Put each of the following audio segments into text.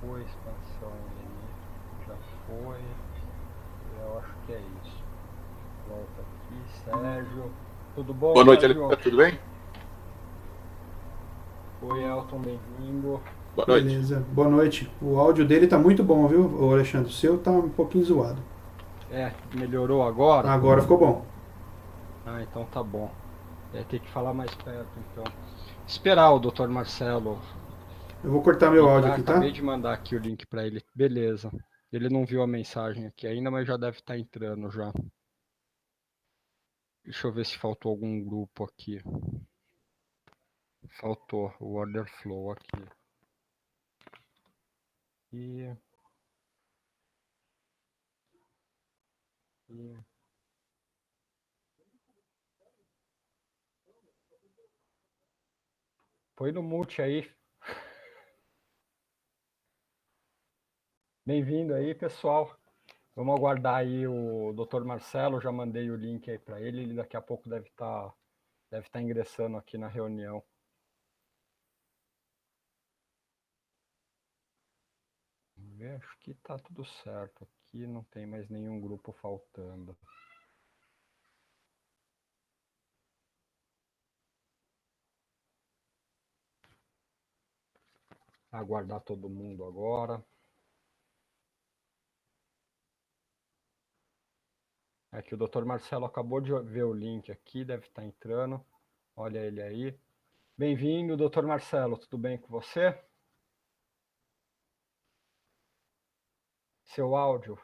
foi, expansão aí já foi. Eu acho que é isso. Volta aqui, Sérgio. Tudo bom, Boa noite, Sérgio? Alexandre, tudo bem? Oi, Elton, bem-vindo. Boa noite. Beleza, boa noite. O áudio dele tá muito bom, viu, ô Alexandre? O seu tá um pouquinho zoado. Melhorou agora? Agora ficou bom. Ah, então tá bom. Vai ter que falar mais perto, então. Esperar o Dr. Marcelo Eu vou cortar meu áudio entrar. aqui, Acabei tá? de mandar aqui o link para ele. Beleza. Ele não viu a mensagem aqui ainda, mas já deve estar entrando já. Deixa eu ver se faltou algum grupo aqui. Faltou o Order Flow aqui. E põe no mute aí. Bem-vindo aí, pessoal. Vamos aguardar aí o Dr. Marcelo. Já mandei o link aí para ele. Ele daqui a pouco deve estar ingressando aqui na reunião. Vamos ver, acho que tá tudo certo aqui. Não tem mais nenhum grupo faltando. Aguardar todo mundo agora. É que o Dr. Marcelo acabou de ver o link aqui, deve estar entrando. Olha ele aí. Bem-vindo, Dr. Marcelo. Tudo bem com você? Seu áudio.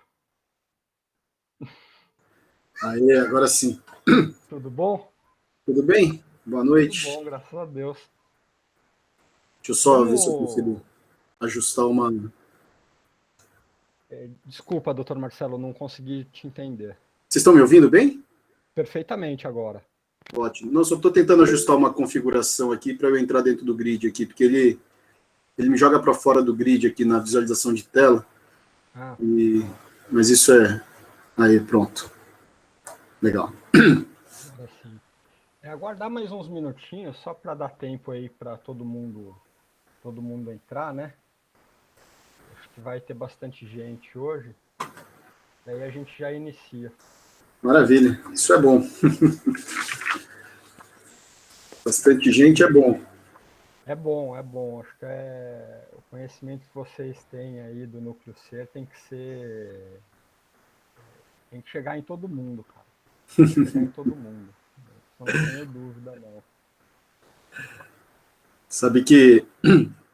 Aí, agora sim. Tudo bom? Tudo bem? Boa Tudo noite. bom, graças a Deus. Deixa eu só ver se eu consigo ajustar uma. Desculpa, Dr. Marcelo, não consegui te entender. Vocês estão me ouvindo bem? Perfeitamente agora. Ótimo. Não, só estou tentando ajustar uma configuração aqui para eu entrar dentro do grid aqui, porque ele me joga para fora do grid aqui na visualização de tela. Ah, Mas isso é. Aí, pronto. Legal. agora sim. Aguardar mais uns minutinhos, só para dar tempo aí para todo mundo entrar, né? Acho que vai ter bastante gente hoje. Daí a gente já inicia. Maravilha. Isso é bom. Bastante gente é bom. É bom, é bom. Acho que o conhecimento que vocês têm aí do núcleo C tem que chegar em todo mundo, cara. Tem que chegar em todo mundo. Isso eu não tenho dúvida, não. Sabe que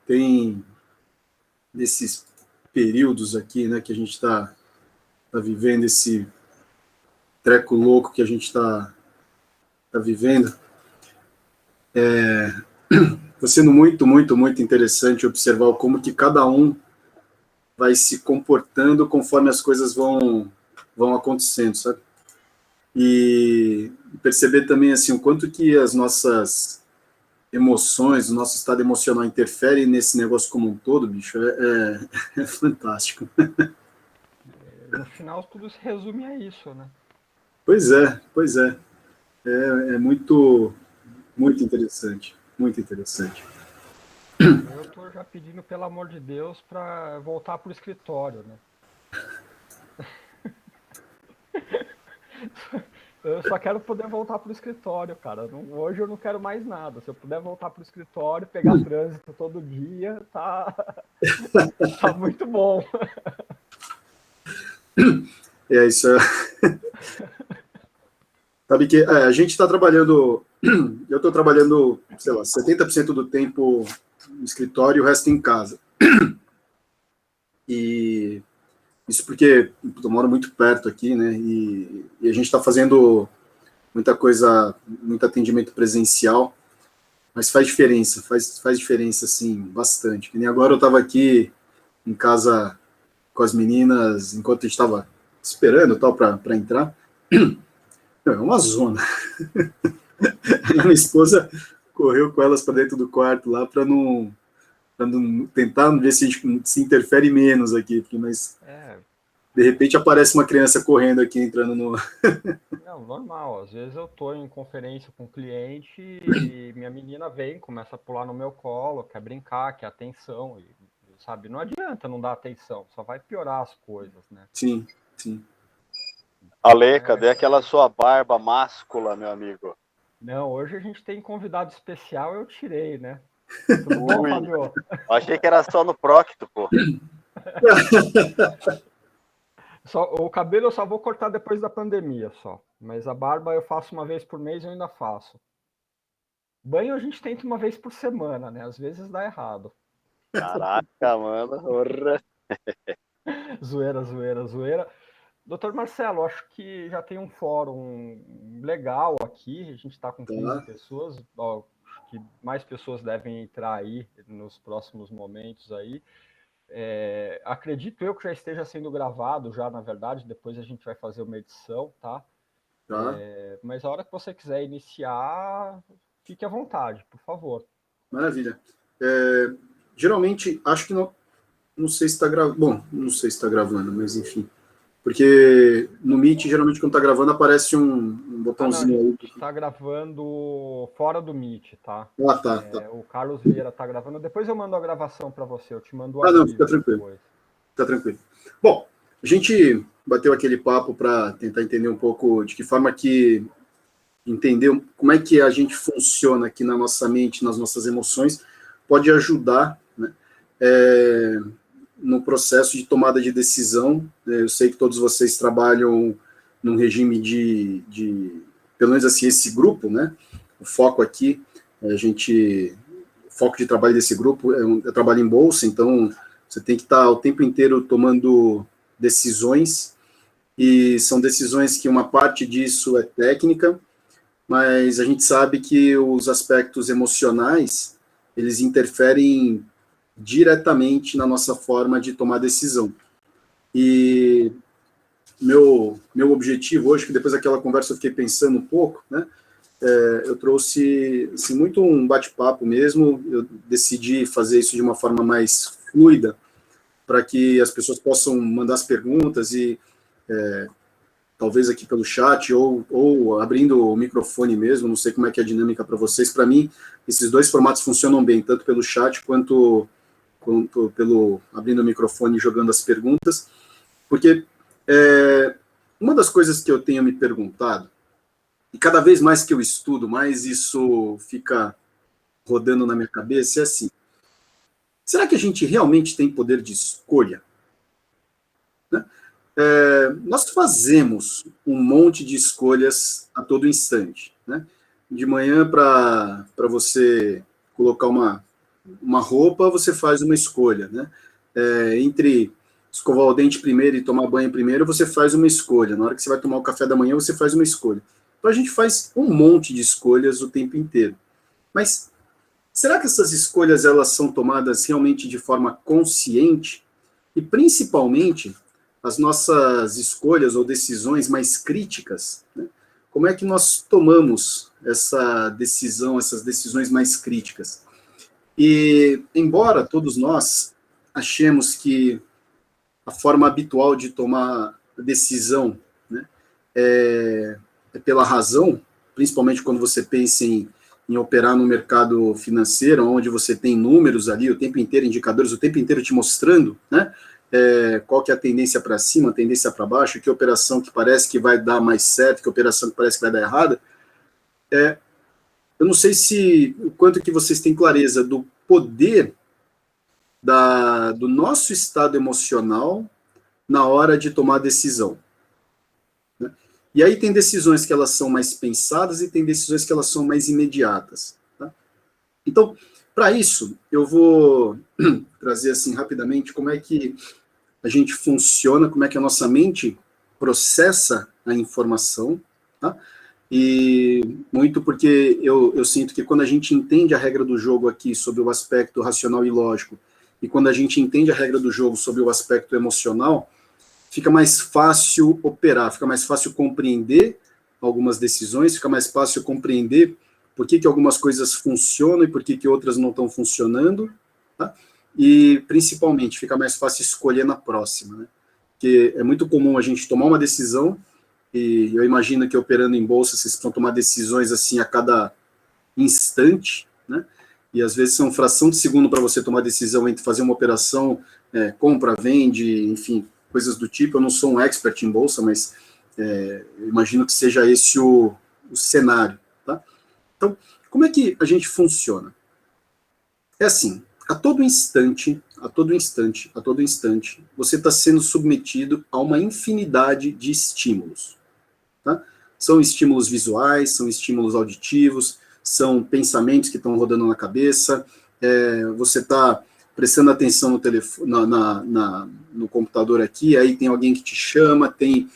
tem nesses períodos aqui, né, que a gente está vivendo esse treco louco que a gente está vivendo, está sendo muito, muito, muito interessante observar como que cada um vai se comportando conforme as coisas vão acontecendo, sabe? E perceber também, assim, o quanto que as nossas emoções, o nosso estado emocional interfere nesse negócio como um todo, bicho, é fantástico. No final, tudo se resume a isso, né? Pois é, pois é. É muito, muito interessante, muito interessante. Eu tô já pedindo, pelo amor de Deus, para voltar pro escritório, né? Eu só quero poder voltar pro escritório, cara. Hoje eu não quero mais nada. Se eu puder voltar pro escritório, pegar trânsito todo dia, tá muito bom. É isso. Sabe que a gente está trabalhando, eu estou trabalhando, sei lá, 70% do tempo no escritório e o resto em casa. E isso porque eu moro muito perto aqui, né? E a gente está fazendo muita coisa, muito atendimento presencial, mas faz diferença, faz diferença, assim, bastante. Que nem agora eu estava aqui em casa com as meninas, enquanto a gente estava esperando tal para entrar. É uma zona. A minha esposa correu com elas para dentro do quarto lá para não tentar ver se a gente se interfere menos aqui, mas de repente aparece uma criança correndo aqui, entrando no. Não, normal. Às vezes eu tô em conferência com um cliente e minha menina vem, começa a pular no meu colo, quer brincar, quer atenção. E sabe? Não adianta não dar atenção, só vai piorar as coisas, né? Sim, sim. Ale, cadê aquela sua barba máscula, meu amigo? Não, hoje a gente tem convidado especial, eu tirei, né? Tudo bom, Ui. Fabio? Eu achei que era só no Procto, pô. O cabelo eu só vou cortar depois da pandemia, só. Mas a barba eu faço uma vez por mês, eu ainda faço. Banho a gente tenta uma vez por semana, né? Às vezes dá errado. Caraca, mano. Porra. Zoeira, zoeira, zoeira. Doutor Marcelo, acho que já tem um fórum legal aqui. A gente está com 15 pessoas. Ó, acho que mais pessoas devem entrar aí nos próximos momentos aí. Acredito eu que já esteja sendo gravado já, na verdade. Depois a gente vai fazer uma edição, tá? Mas a hora que você quiser iniciar, fique à vontade, por favor. Maravilha. Geralmente, acho que não sei se está gravando. Bom, não sei se está gravando, mas enfim. Porque no Meet, geralmente, quando está gravando, aparece um botãozinho aí. Está gravando fora do Meet, tá? Tá. O Carlos Vieira está gravando. Depois eu mando a gravação para você, eu te mando o arquivo. Não, fica tranquilo. Depois. Fica tranquilo. Bom, a gente bateu aquele papo para tentar entender um pouco de que forma que entender como é que a gente funciona aqui na nossa mente, nas nossas emoções, pode ajudar, né, no processo de tomada de decisão. Eu sei que todos vocês trabalham num regime pelo menos assim, esse grupo, né, o foco aqui, o foco de trabalho desse grupo é trabalho em bolsa, então você tem que estar o tempo inteiro tomando decisões, e são decisões que uma parte disso é técnica, mas a gente sabe que os aspectos emocionais, eles interferem diretamente na nossa forma de tomar decisão. E meu objetivo hoje, que depois daquela conversa eu fiquei pensando um pouco, né, eu trouxe assim, muito um bate-papo mesmo, eu decidi fazer isso de uma forma mais fluida, para que as pessoas possam mandar as perguntas e talvez aqui pelo chat ou abrindo o microfone mesmo, não sei como é que é a dinâmica para vocês. Para mim, esses dois formatos funcionam bem, tanto pelo chat quanto pelo abrindo o microfone e jogando as perguntas, porque uma das coisas que eu tenho me perguntado, e cada vez mais que eu estudo, mais isso fica rodando na minha cabeça, é assim: será que a gente realmente tem poder de escolha? Né? Nós fazemos um monte de escolhas a todo instante, né? De manhã, para você colocar uma roupa, você faz uma escolha, né? Entre escovar o dente primeiro e tomar banho primeiro, você faz uma escolha. Na hora que você vai tomar o café da manhã, você faz uma escolha. Então a gente faz um monte de escolhas o tempo inteiro. Mas será que essas escolhas elas são tomadas realmente de forma consciente? E principalmente as nossas escolhas ou decisões mais críticas, né? Como é que nós tomamos essa decisão, essas decisões mais críticas? E, embora todos nós achemos que a forma habitual de tomar decisão, né, é pela razão, principalmente quando você pensa em operar no mercado financeiro, onde você tem números ali o tempo inteiro, indicadores o tempo inteiro te mostrando, né, qual que é a tendência para cima, a tendência para baixo, que operação que parece que vai dar mais certo, que operação que parece que vai dar errada. Eu não sei o quanto que vocês têm clareza do poder do nosso estado emocional na hora de tomar decisão. Né? E aí tem decisões que elas são mais pensadas e tem decisões que elas são mais imediatas. Tá? Então, para isso, eu vou trazer assim rapidamente como é que a gente funciona, como é que a nossa mente processa a informação, tá? E muito porque eu sinto que quando a gente entende a regra do jogo aqui sobre o aspecto racional e lógico, e quando a gente entende a regra do jogo sobre o aspecto emocional, fica mais fácil operar, fica mais fácil compreender algumas decisões, fica mais fácil compreender por que algumas coisas funcionam e por que outras não estão funcionando, tá? E, principalmente, fica mais fácil escolher na próxima, né? Porque é muito comum a gente tomar uma decisão, e eu imagino que operando em bolsa, vocês precisam tomar decisões assim a cada instante, né? e às vezes são fração de segundo para você tomar decisão entre fazer uma operação, compra, vende, enfim, coisas do tipo. Eu não sou um expert em bolsa, mas eu imagino que seja esse o cenário, tá? Então, como é que a gente funciona? É assim, a todo instante, você está sendo submetido a uma infinidade de estímulos, tá? São estímulos visuais, são estímulos auditivos, são pensamentos que estão rodando na cabeça, você está prestando atenção no telefone, no computador aqui, aí tem alguém que te chama, tem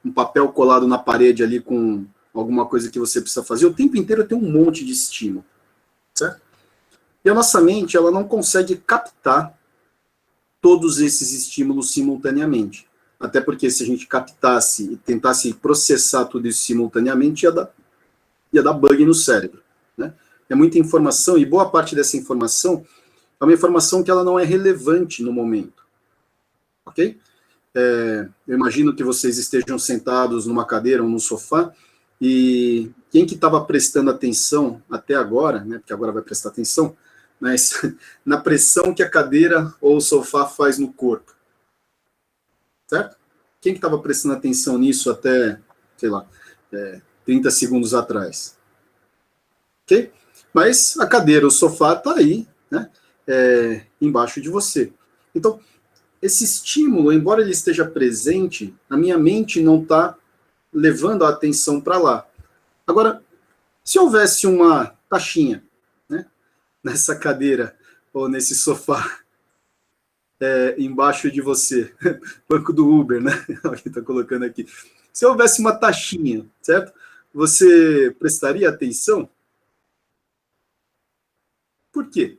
um papel colado na parede ali com alguma coisa que você precisa fazer. O tempo inteiro tem um monte de estímulo, certo? E a nossa mente, ela não consegue captar todos esses estímulos simultaneamente. Até porque se a gente captasse e tentasse processar tudo isso simultaneamente, ia dar bug no cérebro, né? É muita informação, e boa parte dessa informação é uma informação que ela não é relevante no momento, ok? Eu imagino que vocês estejam sentados numa cadeira ou num sofá, e quem que estava prestando atenção até agora, né, porque agora vai prestar atenção, mas na pressão que a cadeira ou o sofá faz no corpo, certo? Quem que estava prestando atenção nisso até, sei lá, 30 segundos atrás? Ok? Mas a cadeira, o sofá está aí, né, embaixo de você. Então, esse estímulo, embora ele esteja presente, a minha mente não está levando a atenção para lá. Agora, se houvesse uma taxinha, né, nessa cadeira ou nesse sofá embaixo de você, banco do Uber, né? Alguém está colocando aqui. Se houvesse uma taxinha, certo? Você prestaria atenção? Por quê?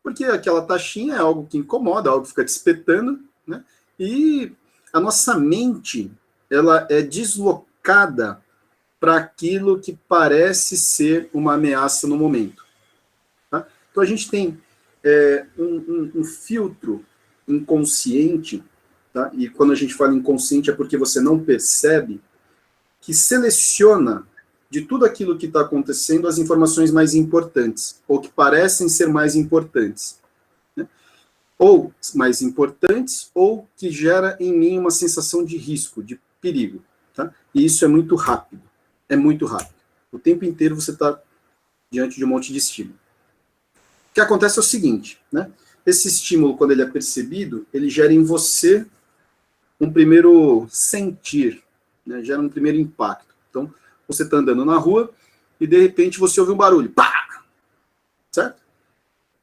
Porque aquela taxinha é algo que incomoda, algo que fica te espetando, né? E a nossa mente, ela é deslocada para aquilo que parece ser uma ameaça no momento, tá? Então a gente tem um filtro inconsciente, tá? E quando a gente fala inconsciente é porque você não percebe, que seleciona de tudo aquilo que está acontecendo as informações mais importantes, ou que parecem ser mais importantes, né? Ou mais importantes, ou que gera em mim uma sensação de risco, de perigo, tá? E isso é muito rápido, O tempo inteiro você está diante de um monte de estímulo. O que acontece é o seguinte, né? Esse estímulo, quando ele é percebido, ele gera em você um primeiro sentir, né? Gera um primeiro impacto. Então, você está andando na rua e, de repente, você ouve um barulho. Pá! Certo?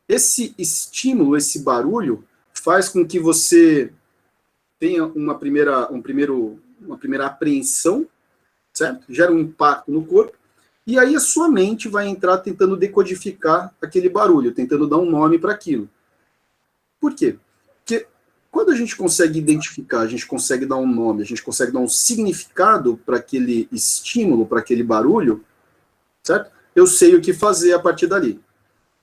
Esse estímulo, esse barulho, faz com que você tenha uma primeira apreensão, certo? Gera um impacto no corpo, e aí a sua mente vai entrar tentando decodificar aquele barulho, tentando dar um nome para aquilo. Por quê? Porque quando a gente consegue identificar, a gente consegue dar um nome, a gente consegue dar um significado para aquele estímulo, para aquele barulho, certo? Eu sei o que fazer a partir dali.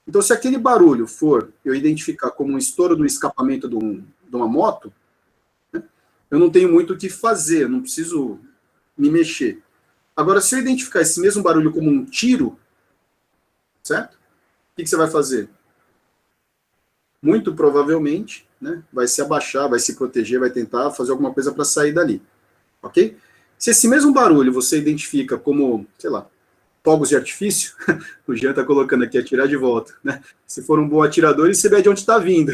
Então, se aquele barulho for eu identificar como um estouro do escapamento de uma moto, né, eu não tenho muito o que fazer, eu não preciso me mexer. Agora, se eu identificar esse mesmo barulho como um tiro, certo? O que você vai fazer? Muito provavelmente, né, vai se abaixar, vai se proteger, vai tentar fazer alguma coisa para sair dali, ok? Se esse mesmo barulho você identifica como, sei lá, fogos de artifício, o Jean está colocando aqui, atirar de volta, né? Se for um bom atirador, e saber de onde está vindo,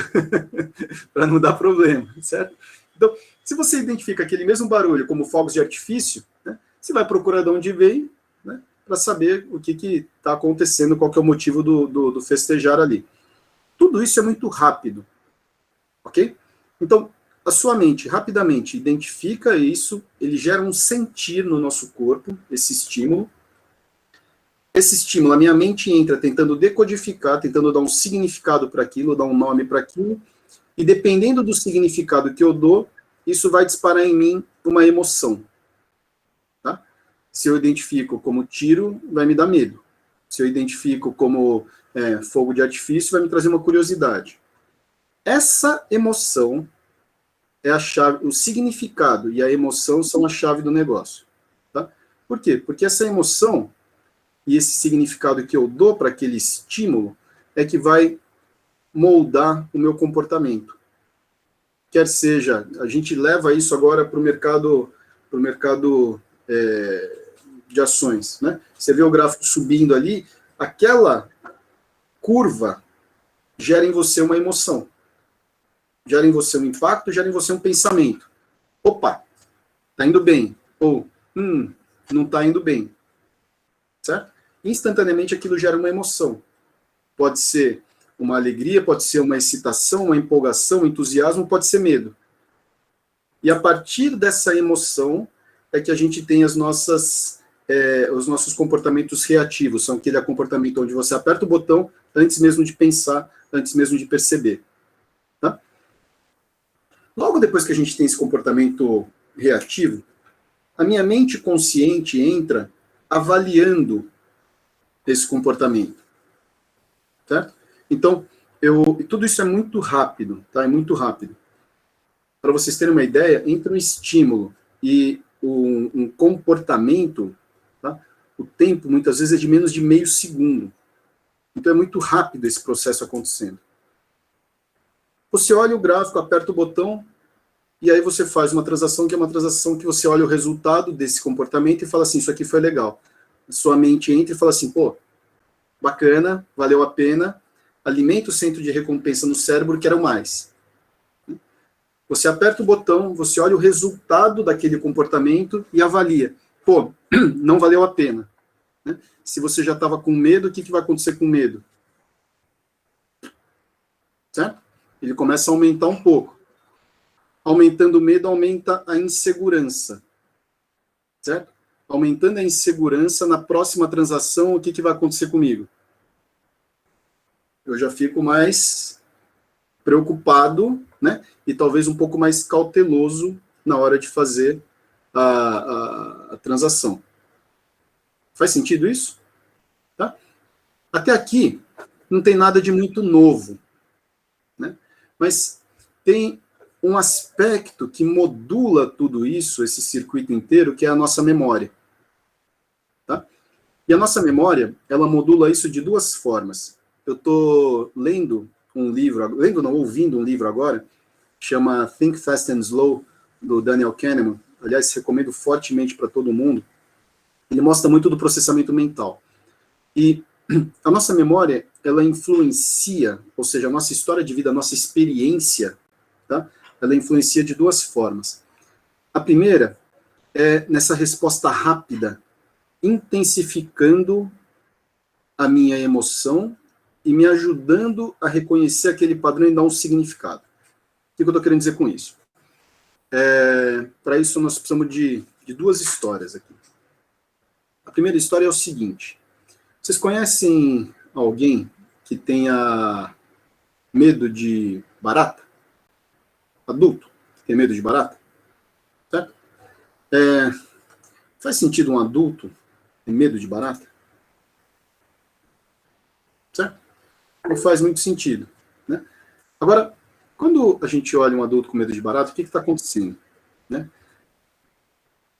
para não dar problema, certo? Então, se você identifica aquele mesmo barulho como fogos de artifício, né, você vai procurar de onde veio, né, para saber o que está acontecendo, qual que é o motivo do festejar ali. Tudo isso é muito rápido, ok? Então, a sua mente rapidamente identifica isso, ele gera um sentir no nosso corpo, esse estímulo. Esse estímulo, a minha mente entra tentando decodificar, tentando dar um significado para aquilo, dar um nome para aquilo, e dependendo do significado que eu dou, isso vai disparar em mim uma emoção. Tá? Se eu identifico como tiro, vai me dar medo. Se eu identifico como fogo de artifício, vai me trazer uma curiosidade. Essa emoção é a chave, o significado e a emoção são a chave do negócio. Tá? Por quê? Porque essa emoção, e esse significado que eu dou para aquele estímulo é que vai moldar o meu comportamento. Quer seja, a gente leva isso agora para o mercado, de ações, né? Você vê o gráfico subindo ali, aquela curva gera em você uma emoção, gera em você um impacto, gera em você um pensamento. Opa, tá indo bem. Ou, não tá indo bem. Certo? Instantaneamente aquilo gera uma emoção. Pode ser uma alegria, pode ser uma excitação, uma empolgação, um entusiasmo, pode ser medo. E a partir dessa emoção é que a gente tem os nossos comportamentos reativos. São aquele comportamento onde você aperta o botão antes mesmo de pensar, antes mesmo de perceber. Tá? Logo depois que a gente tem esse comportamento reativo, a minha mente consciente entra avaliando esse comportamento. Certo? Então, tudo isso é muito rápido, tá? É muito rápido. Para vocês terem uma ideia, entre um estímulo e um comportamento, tá? O tempo, muitas vezes, é de menos de meio segundo. Então, é muito rápido esse processo acontecendo. Você olha o gráfico, aperta o botão, e aí você faz uma transação, que é uma transação que você olha o resultado desse comportamento e fala assim, isso aqui foi legal. A sua mente entra e fala assim, pô, bacana, valeu a pena, alimenta o centro de recompensa no cérebro, quero mais. Você aperta o botão, você olha o resultado daquele comportamento e avalia. Pô, não valeu a pena. Né? Se você já estava com medo, o que vai acontecer com medo? Certo? Ele começa a aumentar um pouco. Aumentando o medo, aumenta a insegurança. Certo? Aumentando a insegurança, na próxima transação, o que vai acontecer comigo? Eu já fico mais preocupado, né? E talvez um pouco mais cauteloso na hora de fazer a transação. Faz sentido isso? Tá? Até aqui, não tem nada de muito novo, né? Mas tem um aspecto que modula tudo isso, esse circuito inteiro, que é a nossa memória. Tá? E a nossa memória, ela modula isso de duas formas. Eu estou lendo um livro, ouvindo um livro agora, chama Think Fast and Slow, do Daniel Kahneman. Aliás, recomendo fortemente para todo mundo. Ele mostra muito do processamento mental. E a nossa memória, ela influencia, ou seja, a nossa história de vida, a nossa experiência, tá? Ela influencia de duas formas. A primeira é nessa resposta rápida, intensificando a minha emoção e me ajudando a reconhecer aquele padrão e dar um significado. O que eu estou querendo dizer com isso? Para isso, nós precisamos de duas histórias aqui. A primeira história é o seguinte. Vocês conhecem alguém que tenha medo de barata? Adulto que tem medo de barata? Certo? Faz sentido um adulto ter medo de barata? Certo? Não faz muito sentido. Né? Agora, quando a gente olha um adulto com medo de barata, o que está acontecendo? Né?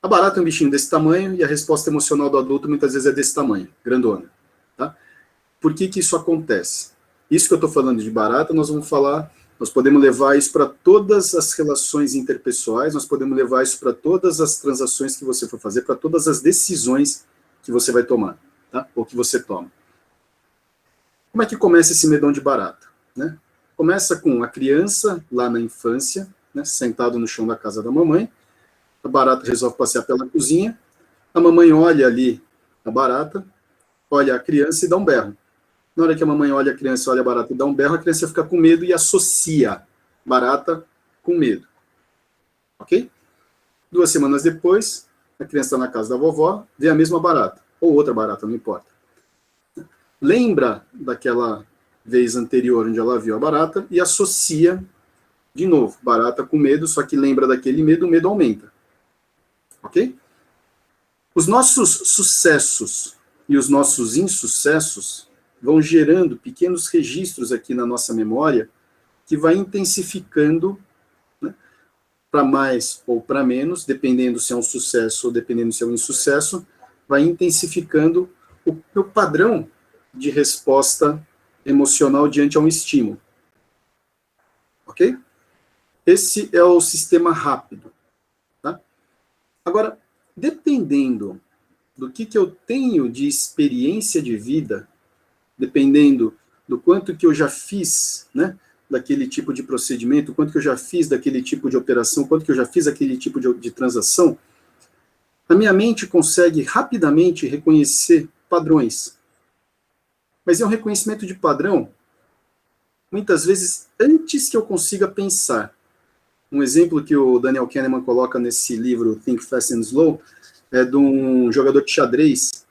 A barata é um bichinho desse tamanho e a resposta emocional do adulto muitas vezes é desse tamanho, grandona. Tá? Por que isso acontece? Isso que eu estou falando de barata, nós podemos levar isso para todas as relações interpessoais, nós podemos levar isso para todas as transações que você for fazer, para todas as decisões que você vai tomar, tá? Ou que você toma. Como é que começa esse medão de barata? Né? Começa com a criança, lá na infância, né, sentado no chão da casa da mamãe, a barata resolve passear pela cozinha, a mamãe olha ali a barata, olha a criança e dá um berro. Na hora que a mamãe olha a criança, olha a barata e dá um berro, a criança fica com medo e associa barata com medo. Ok? 2 semanas depois, a criança está na casa da vovó, vê a mesma barata, ou outra barata, não importa. Lembra daquela vez anterior onde ela viu a barata e associa de novo, barata com medo, só que lembra daquele medo, o medo aumenta. Ok? Os nossos sucessos e os nossos insucessos vão gerando pequenos registros aqui na nossa memória que vai intensificando, né, para mais ou para menos, dependendo se é um sucesso ou dependendo se é um insucesso, vai intensificando o meu padrão de resposta emocional diante a um estímulo. Ok? Esse é o sistema rápido. Tá? Agora, dependendo do que eu tenho de experiência de vida, dependendo do quanto que eu já fiz, né, daquele tipo de procedimento, quanto que eu já fiz daquele tipo de operação, quanto que eu já fiz aquele tipo de transação, a minha mente consegue rapidamente reconhecer padrões. Mas é um reconhecimento de padrão, muitas vezes, antes que eu consiga pensar. Um exemplo que o Daniel Kahneman coloca nesse livro, Think Fast and Slow, é de um jogador de xadrez,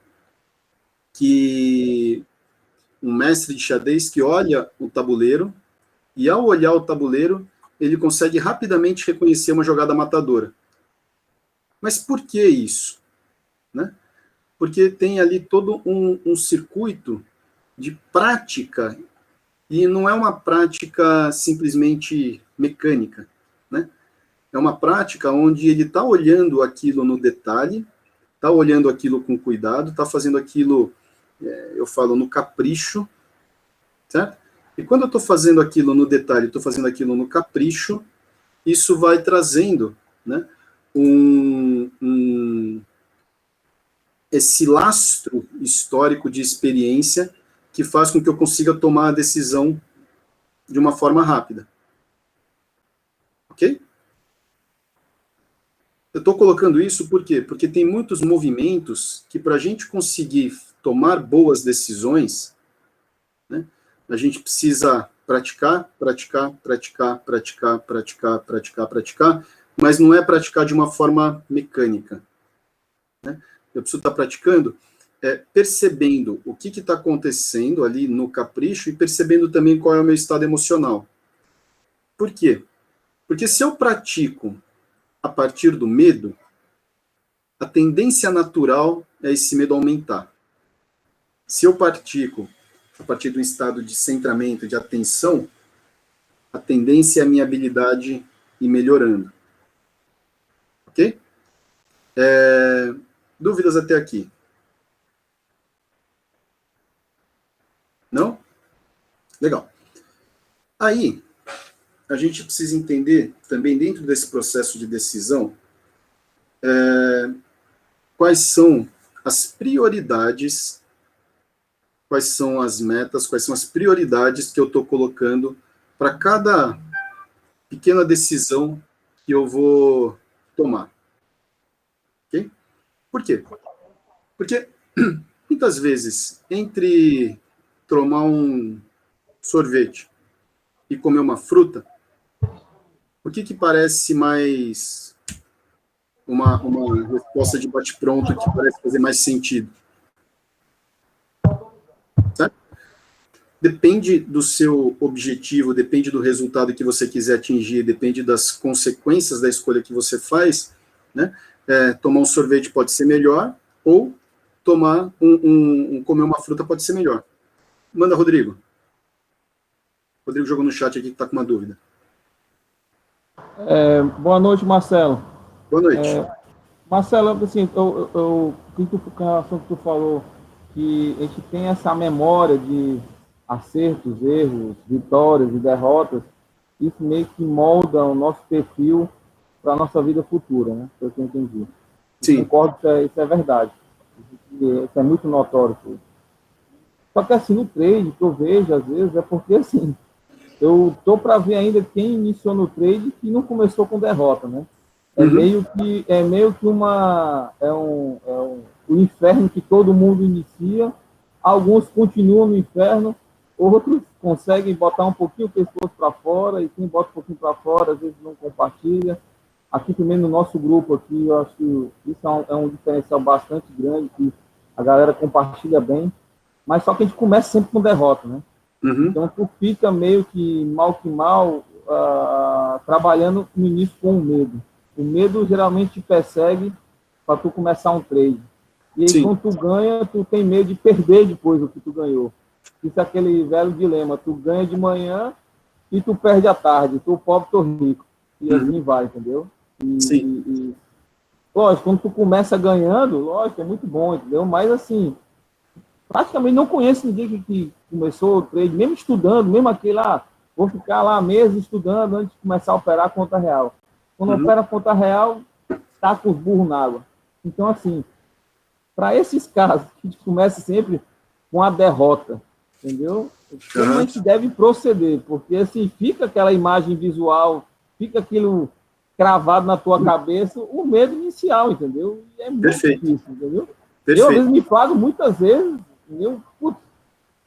um mestre de xadrez que olha o tabuleiro, e ao olhar o tabuleiro, ele consegue rapidamente reconhecer uma jogada matadora. Mas por que isso? Né? Porque tem ali todo um circuito de prática, e não é uma prática simplesmente mecânica, né? É uma prática onde ele está olhando aquilo no detalhe, está olhando aquilo com cuidado, está fazendo aquilo, eu falo, no capricho, certo? E quando eu estou fazendo aquilo no detalhe, estou fazendo aquilo no capricho, isso vai trazendo, né, esse lastro histórico de experiência que faz com que eu consiga tomar a decisão de uma forma rápida. Ok? Eu estou colocando isso por quê? Porque tem muitos movimentos que, para a gente conseguir tomar boas decisões, né, a gente precisa praticar, mas não é praticar de uma forma mecânica. Né? Eu preciso estar praticando, percebendo o que está acontecendo ali no capricho e percebendo também qual é o meu estado emocional. Por quê? Porque se eu pratico a partir do medo, a tendência natural é esse medo aumentar. Se eu pratico a partir do estado de centramento, de atenção, a tendência é a minha habilidade ir melhorando. Ok? Dúvidas até aqui? Não? Legal. Aí, a gente precisa entender, também dentro desse processo de decisão, quais são as prioridades, quais são as metas, quais são as prioridades que eu estou colocando para cada pequena decisão que eu vou tomar. Ok? Por quê? Porque, muitas vezes, entre tomar um sorvete e comer uma fruta, o que parece mais uma resposta de bate-pronto que parece fazer mais sentido? Certo? Depende do seu objetivo, depende do resultado que você quiser atingir, depende das consequências da escolha que você faz, né? Tomar um sorvete pode ser melhor, ou tomar comer uma fruta pode ser melhor. Manda, Rodrigo. Rodrigo jogou no chat aqui que está com uma dúvida. Boa noite, Marcelo. Boa noite. Marcelo, assim, com relação que tu falou, que a gente tem essa memória de acertos, erros, vitórias e derrotas, isso meio que molda o nosso perfil para a nossa vida futura, né? Pelo que eu entendi. Sim. Eu concordo que isso é verdade. Isso é muito notório. Tudo. Só que assim, no trade, que eu vejo, às vezes, é porque assim, eu tô para ver ainda quem iniciou no trade que não começou com derrota, né? É meio que o inferno que todo mundo inicia. Alguns continuam no inferno, outros conseguem botar um pouquinho o pescoço para fora, e quem bota um pouquinho para fora, às vezes não compartilha. Aqui também no nosso grupo aqui, eu acho que isso é um diferencial bastante grande, que a galera compartilha bem, mas só que a gente começa sempre com derrota, né? Então tu fica meio que mal trabalhando no início com o medo. O medo geralmente te persegue para tu começar um trade. E aí, quando tu ganha, tu tem medo de perder depois o que tu ganhou. Isso é aquele velho dilema. Tu ganha de manhã e tu perde à tarde. Tu pobre, tu rico. E assim vai, entendeu? Lógico, quando tu começa ganhando, lógico, é muito bom, entendeu? Mas assim, praticamente não conheço ninguém que começou o trade, mesmo estudando, mesmo aquele lá, vou ficar lá meses estudando antes de começar a operar conta real. Quando opera conta real, tá com os burros na água. Então, assim, para esses casos, que a gente começa sempre com a derrota, entendeu? Como a gente deve proceder, porque assim, fica aquela imagem visual, fica aquilo cravado na tua cabeça, o medo inicial, entendeu? E é muito difícil, entendeu? Eu, às vezes, me falo muitas vezes, putz,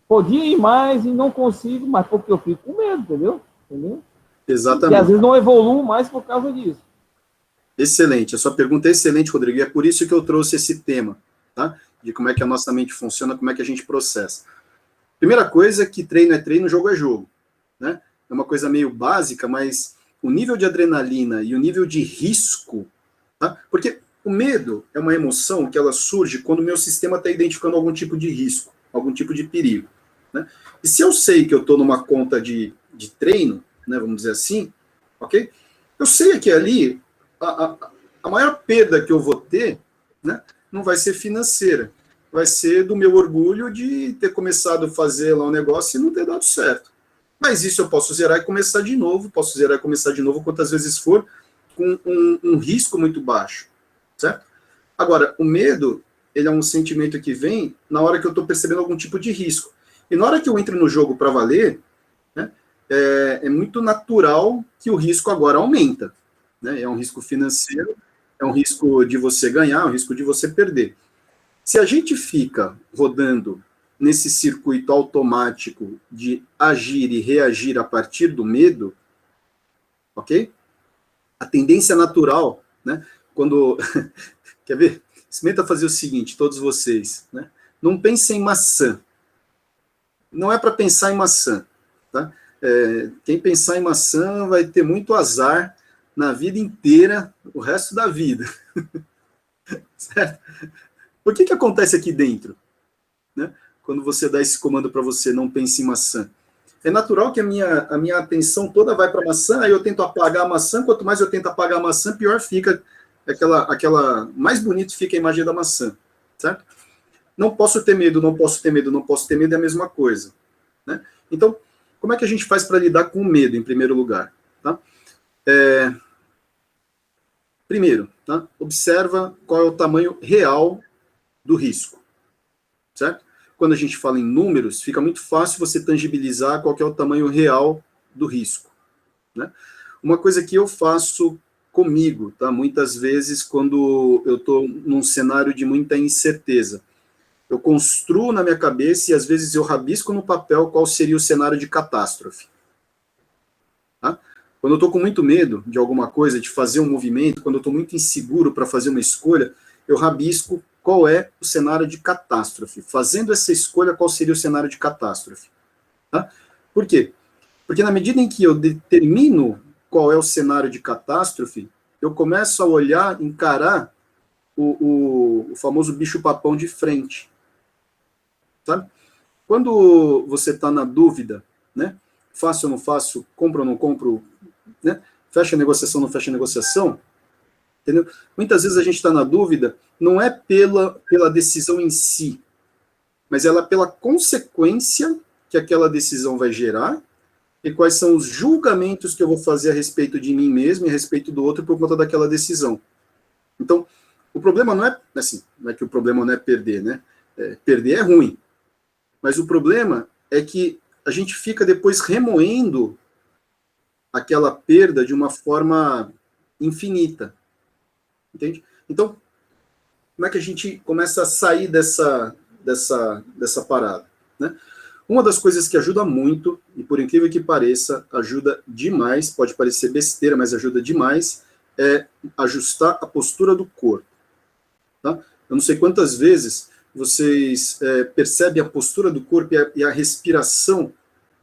podia ir mais e não consigo, mas porque eu fico com medo, entendeu? Exatamente. E às vezes não evoluo mais por causa disso. Excelente, a sua pergunta é excelente, Rodrigo, e é por isso que eu trouxe esse tema, tá? De como é que a nossa mente funciona, como é que a gente processa. Primeira coisa é que treino é treino, jogo é jogo, né? É uma coisa meio básica, mas o nível de adrenalina e o nível de risco, tá? Porque o medo é uma emoção que ela surge quando o meu sistema está identificando algum tipo de risco, algum tipo de perigo, né? E se eu sei que eu estou numa conta de treino, né, vamos dizer assim, ok? Eu sei que ali a maior perda que eu vou ter, né, não vai ser financeira, vai ser do meu orgulho de ter começado a fazer lá um negócio e não ter dado certo. Mas isso eu posso zerar e começar de novo, posso zerar e começar de novo quantas vezes for, com um risco muito baixo, certo? Agora, o medo, ele é um sentimento que vem na hora que eu estou percebendo algum tipo de risco. E na hora que eu entro no jogo para valer, né, é muito natural que o risco agora aumenta, né? É um risco financeiro, é um risco de você ganhar, é um risco de você perder. Se a gente fica rodando nesse circuito automático de agir e reagir a partir do medo, ok? A tendência natural, né? Quando... Quer ver? Experimenta fazer o seguinte, todos vocês, né? Não pensem em maçã. Não é para pensar em maçã, tá? Quem pensar em maçã vai ter muito azar na vida inteira, o resto da vida. Certo? O que acontece aqui dentro, né? Quando você dá esse comando para você, não pense em maçã? É natural que a minha atenção toda vai para a maçã, aí eu tento apagar a maçã, quanto mais eu tento apagar a maçã, pior fica mais bonito fica a imagem da maçã, certo? Não posso ter medo, não posso ter medo, não posso ter medo, é a mesma coisa, né? Então, como é que a gente faz para lidar com o medo, em primeiro lugar? Tá? Primeiro, tá? Observa qual é o tamanho real do risco, certo? Quando a gente fala em números, fica muito fácil você tangibilizar qual que é o tamanho real do risco, né? Uma coisa que eu faço comigo, tá? Muitas vezes, quando eu estou num cenário de muita incerteza, eu construo na minha cabeça e às vezes eu rabisco no papel qual seria o cenário de catástrofe. Tá? Quando eu estou com muito medo de alguma coisa, de fazer um movimento, quando eu estou muito inseguro para fazer uma escolha, eu rabisco qual é o cenário de catástrofe. Fazendo essa escolha, qual seria o cenário de catástrofe. Tá? Por quê? Porque na medida em que eu determino qual é o cenário de catástrofe, eu começo a olhar, encarar o famoso bicho-papão de frente. Sabe? Quando você está na dúvida, né? Faço ou não faço, compro ou não compro, né? Fecha a negociação ou não fecha a negociação, entendeu? Muitas vezes a gente está na dúvida, não é pela decisão em si, mas ela pela consequência que aquela decisão vai gerar e quais são os julgamentos que eu vou fazer a respeito de mim mesmo e a respeito do outro por conta daquela decisão. Então, o problema não é, assim, não é que o problema não é perder, né? Perder é ruim. Mas o problema é que a gente fica depois remoendo aquela perda de uma forma infinita. Entende? Então, como é que a gente começa a sair dessa parada, né? Uma das coisas que ajuda muito, e por incrível que pareça, ajuda demais, pode parecer besteira, mas ajuda demais, é ajustar a postura do corpo. Tá? Eu não sei quantas vezes vocês percebem a postura do corpo e a respiração,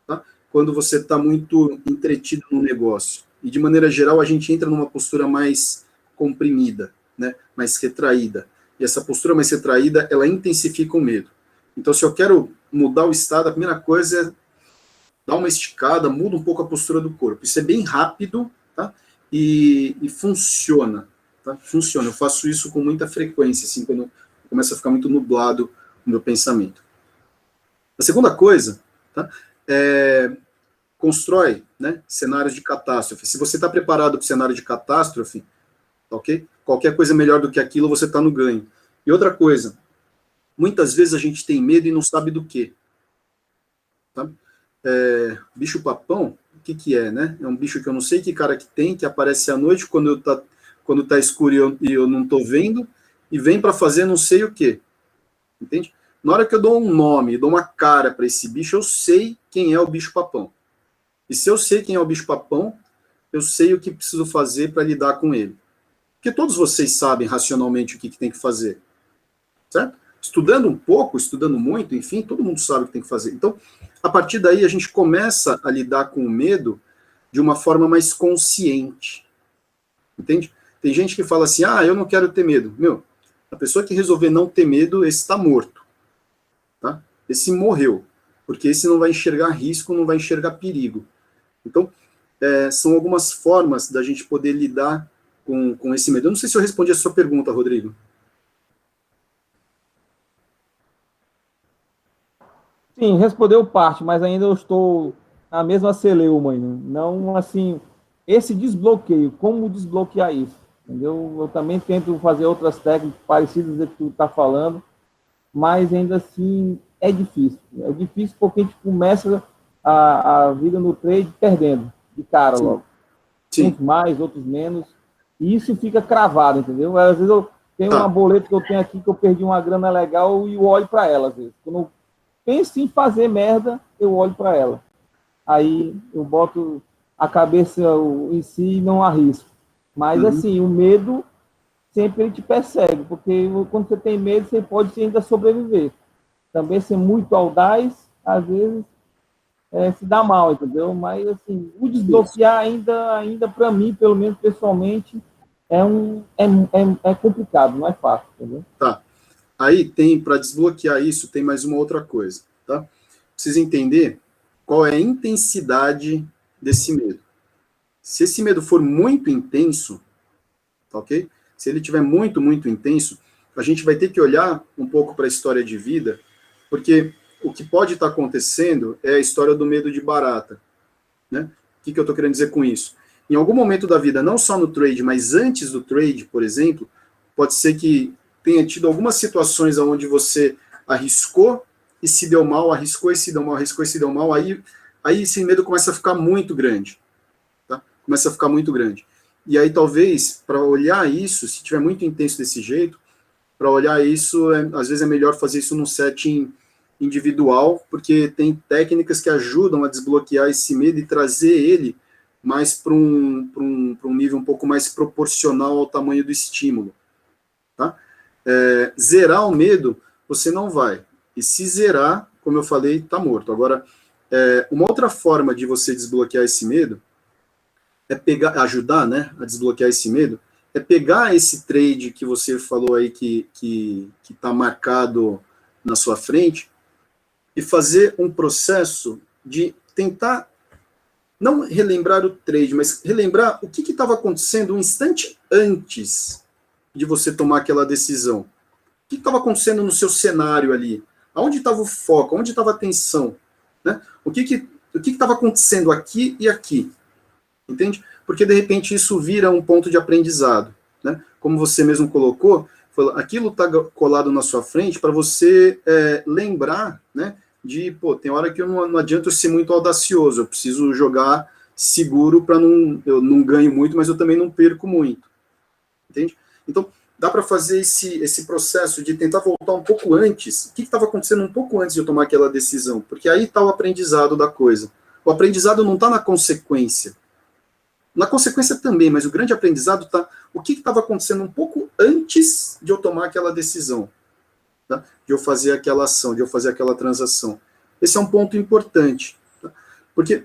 tá? Quando você está muito entretido no negócio. E, de maneira geral, a gente entra numa postura mais comprimida, né? Mais retraída. E essa postura mais retraída, ela intensifica o medo. Então, se eu quero mudar o estado, a primeira coisa é dar uma esticada, muda um pouco a postura do corpo. Isso é bem rápido, tá? E funciona, tá? Funciona. Eu faço isso com muita frequência, assim, quando começa a ficar muito nublado o meu pensamento. A segunda coisa, tá? Constrói, né, cenários de catástrofe. Se você está preparado para o cenário de catástrofe, ok? Qualquer coisa melhor do que aquilo, você está no ganho. E outra coisa, muitas vezes a gente tem medo e não sabe do quê. Tá? Bicho-papão, o que é, né? É um bicho que eu não sei que cara que tem, que aparece à noite quando tá escuro e eu não estou vendo, e vem para fazer não sei o quê. Entende? Na hora que eu dou um nome, dou uma cara para esse bicho, eu sei quem é o bicho-papão. E se eu sei quem é o bicho-papão, eu sei o que preciso fazer para lidar com ele. Porque todos vocês sabem racionalmente o que tem que fazer. Certo? Estudando um pouco, estudando muito, enfim, todo mundo sabe o que tem que fazer. Então, a partir daí, a gente começa a lidar com o medo de uma forma mais consciente. Entende? Tem gente que fala assim, eu não quero ter medo. Meu, a pessoa que resolver não ter medo, esse está morto. Tá? Esse morreu. Porque esse não vai enxergar risco, não vai enxergar perigo. Então, são algumas formas da gente poder lidar com esse medo. Eu não sei se eu respondi a sua pergunta, Rodrigo. Sim, respondeu parte, mas ainda eu estou na mesma celeuma ainda. Não, assim, esse desbloqueio, como desbloquear isso? Entendeu? Eu também tento fazer outras técnicas parecidas com o que tu está falando, mas ainda assim é difícil. É difícil porque a gente começa a vida no trade perdendo, de cara logo. Sim. Uns mais, outros menos. E isso fica cravado, entendeu? Às vezes eu tenho uma boleta que eu tenho aqui que eu perdi uma grana legal e eu olho para ela, às vezes. Quando eu penso em fazer merda, eu olho para ela. Aí eu boto a cabeça em si e não arrisco. Mas, assim, o medo sempre ele te persegue, porque quando você tem medo, você pode ainda sobreviver. Também ser muito audaz, às vezes, se dá mal, entendeu? Mas, assim, o desbloquear ainda para mim, pelo menos pessoalmente, é complicado, não é fácil, entendeu? Tá. Aí para desbloquear isso, tem mais uma outra coisa, tá? Precisa entender qual é a intensidade desse medo. Se esse medo for muito intenso, tá ok? Se ele tiver muito, muito intenso, a gente vai ter que olhar um pouco para a história de vida, porque o que pode estar acontecendo é a história do medo de barata, né? O que eu estou querendo dizer com isso? Em algum momento da vida, não só no trade, mas antes do trade, por exemplo, pode ser que tenha tido algumas situações onde você arriscou e se deu mal, arriscou e se deu mal, arriscou e se deu mal, aí esse medo começa a ficar muito grande, tá? Começa a ficar muito grande. E aí talvez, para olhar isso, se tiver muito intenso desse jeito, para olhar isso, às vezes é melhor fazer isso num setting individual, porque tem técnicas que ajudam a desbloquear esse medo e trazer ele mais para um nível um pouco mais proporcional ao tamanho do estímulo, tá? Zerar o medo, você não vai. E se zerar, como eu falei, está morto. Agora, uma outra forma de você desbloquear esse medo ajudar, né, a desbloquear esse medo, é pegar esse trade que você falou aí que está marcado na sua frente e fazer um processo de tentar não relembrar o trade, mas relembrar o que estava acontecendo um instante antes de você tomar aquela decisão. O que estava acontecendo no seu cenário ali? Aonde estava o foco? Onde estava a atenção? Né? O que estava acontecendo aqui e aqui? Entende? Porque, de repente, isso vira um ponto de aprendizado. Né? Como você mesmo colocou, aquilo está colado na sua frente para você lembrar, né, de, tem hora que não adianta eu ser muito audacioso, eu preciso jogar seguro para eu não ganho muito, mas eu também não perco muito. Entende? Então, dá para fazer esse processo de tentar voltar um pouco antes. O que estava acontecendo um pouco antes de eu tomar aquela decisão? Porque aí está o aprendizado da coisa. O aprendizado não está na consequência. Na consequência também, mas o grande aprendizado está o que estava acontecendo um pouco antes de eu tomar aquela decisão, tá? De eu fazer aquela ação, de eu fazer aquela transação. Esse é um ponto importante, tá? Porque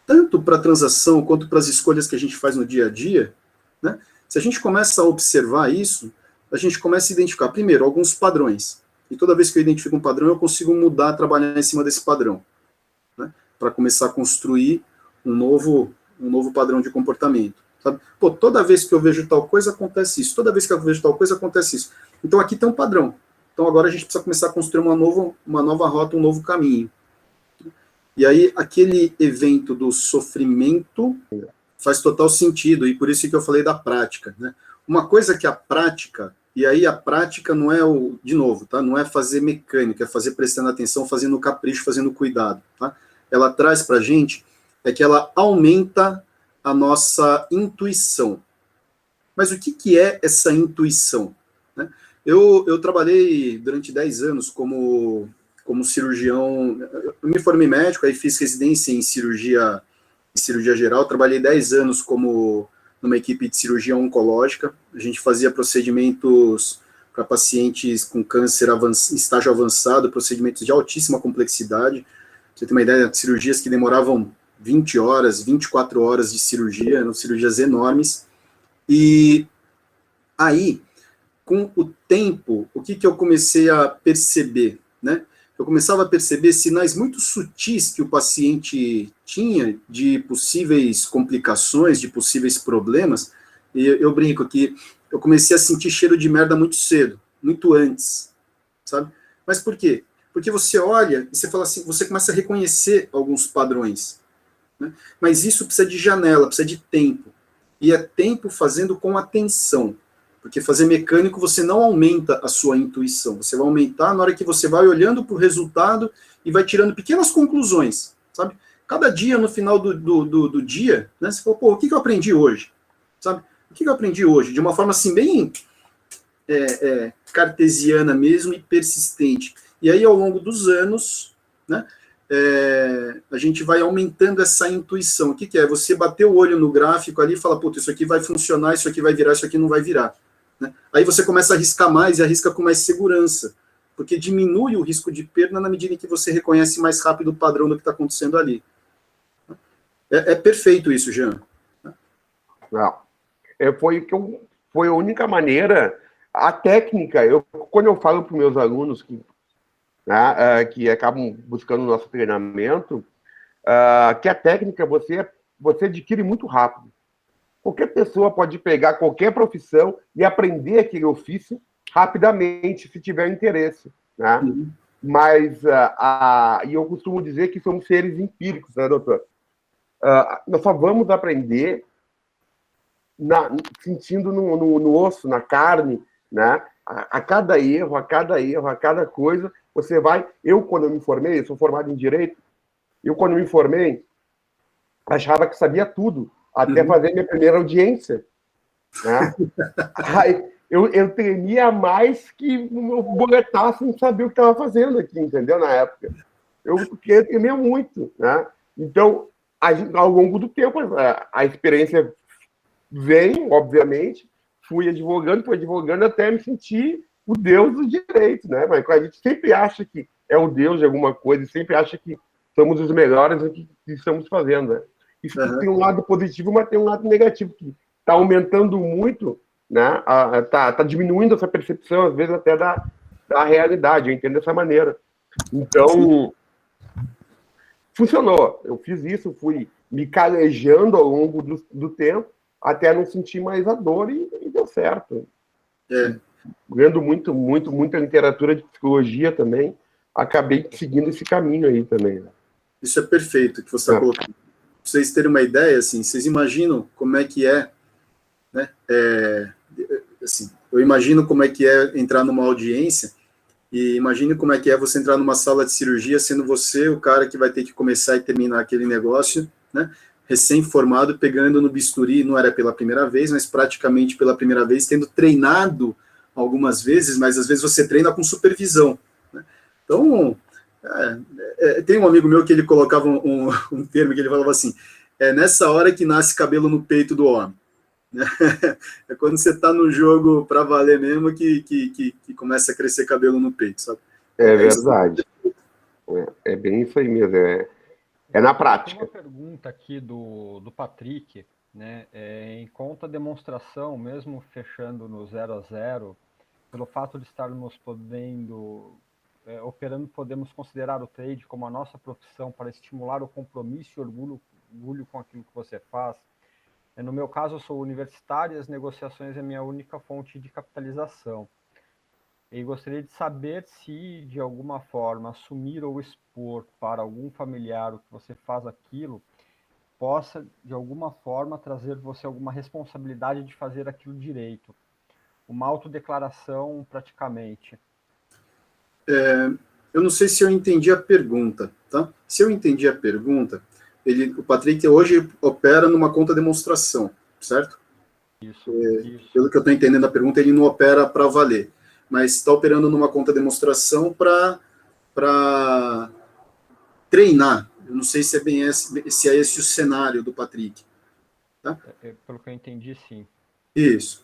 tanto para a transação quanto para as escolhas que a gente faz no dia a dia, né, se a gente começa a observar isso, a gente começa a identificar, primeiro, alguns padrões. E toda vez que eu identifico um padrão, eu consigo mudar, trabalhar em cima desse padrão, né, para começar a construir um novo padrão de comportamento. Sabe? Toda vez que eu vejo tal coisa, acontece isso. Toda vez que eu vejo tal coisa, acontece isso. Então, aqui tem um padrão. Então agora a gente precisa começar a construir uma nova rota, um novo caminho. E aí aquele evento do sofrimento faz total sentido, e por isso que eu falei da prática, né? Uma coisa que a prática, e aí a prática não é de novo, tá? Não é fazer mecânica, é fazer prestando atenção, fazendo capricho, fazendo cuidado, tá? Ela traz pra gente é que ela aumenta a nossa intuição. Mas o que é essa intuição? Né? Eu trabalhei durante 10 anos como cirurgião, eu me formei médico, aí fiz residência em cirurgia geral, trabalhei 10 anos numa equipe de cirurgia oncológica, a gente fazia procedimentos para pacientes com câncer estágio avançado, procedimentos de altíssima complexidade, você tem uma ideia, de cirurgias que demoravam 20 horas, 24 horas de cirurgia, eram cirurgias enormes, e aí, com o tempo, o que eu comecei a perceber, né? Eu começava a perceber sinais muito sutis que o paciente tinha de possíveis complicações, de possíveis problemas, e eu brinco que eu comecei a sentir cheiro de merda muito cedo, muito antes, sabe? Mas por quê? Porque você olha e você fala assim, você começa a reconhecer alguns padrões, né? Mas isso precisa de janela, precisa de tempo, e é tempo fazendo com atenção. Porque fazer mecânico, você não aumenta a sua intuição, você vai aumentar na hora que você vai olhando para o resultado e vai tirando pequenas conclusões, sabe? Cada dia, no final do dia, né, você fala, pô, o que eu aprendi hoje? Sabe? O que eu aprendi hoje? De uma forma, assim, bem cartesiana mesmo e persistente. E aí, ao longo dos anos, né, a gente vai aumentando essa intuição. O que é? Você bater o olho no gráfico ali e fala, puta, isso aqui vai funcionar, isso aqui vai virar, isso aqui não vai virar. Né? Aí você começa a arriscar mais e arrisca com mais segurança, porque diminui o risco de perda na medida em que você reconhece mais rápido o padrão do que está acontecendo ali. É perfeito isso, Jean. Não. Foi a única maneira, a técnica, quando eu falo para os meus alunos né, que acabam buscando o nosso treinamento, que a técnica você adquire muito rápido. Qualquer pessoa pode pegar qualquer profissão e aprender aquele ofício rapidamente, se tiver interesse. Né? Uhum. Mas, e eu costumo dizer que somos seres empíricos, né, doutor? Nós só vamos aprender sentindo no osso, na carne, né? A cada erro, a cada coisa, você vai... quando eu me formei, eu sou formado em Direito, quando me formei, achava que sabia tudo, até fazer minha primeira audiência. Né? Aí, eu temia mais que o boletar sem saber o que estava fazendo aqui, entendeu? Na época. Eu temia muito. Né? Então, ao longo do tempo, a experiência vem, obviamente, fui advogando até me sentir o Deus do direito. Né? Mas a gente sempre acha que é o Deus de alguma coisa, sempre acha que somos os melhores no que estamos fazendo. Né? Isso tem um lado positivo, mas tem um lado negativo, que está aumentando muito, né? Tá diminuindo essa percepção, às vezes, até da realidade, eu entendo dessa maneira. Então, funcionou. Eu fiz isso, fui me calejando ao longo do tempo, até não sentir mais a dor, e deu certo. Lendo muita literatura de psicologia também, acabei seguindo esse caminho aí também. Isso é perfeito que você está colocando. Pra vocês terem uma ideia, assim, vocês imaginam como é que é, né? Assim, eu imagino como é que é entrar numa audiência, e imagine como é que é você entrar numa sala de cirurgia, sendo você o cara que vai ter que começar e terminar aquele negócio, né? Recém-formado, pegando no bisturi, não era pela primeira vez, mas praticamente pela primeira vez, tendo treinado algumas vezes, mas às vezes você treina com supervisão. Né? Então, tem um amigo meu que ele colocava um termo que ele falava assim, nessa hora que nasce cabelo no peito do homem. É quando você está no jogo para valer mesmo que começa a crescer cabelo no peito, sabe? É verdade. É bem isso aí mesmo, é na prática. Tem uma pergunta aqui do Patrick, né? Em conta demonstração, mesmo fechando no 0 a 0, pelo fato de estarmos operando, podemos considerar o trade como a nossa profissão para estimular o compromisso e orgulho com aquilo que você faz. No meu caso, eu sou universitário e as negociações é a minha única fonte de capitalização. E gostaria de saber se, de alguma forma, assumir ou expor para algum familiar o que você faz aquilo, possa, de alguma forma, trazer você alguma responsabilidade de fazer aquilo direito. Uma autodeclaração, praticamente. Eu não sei se eu entendi a pergunta, tá? Se eu entendi a pergunta, o Patrick hoje opera numa conta demonstração, certo? Isso. Pelo que eu estou entendendo a pergunta, ele não opera para valer, mas está operando numa conta demonstração para treinar. Eu não sei se é bem se é esse o cenário do Patrick. Tá? Pelo que eu entendi, sim. Isso.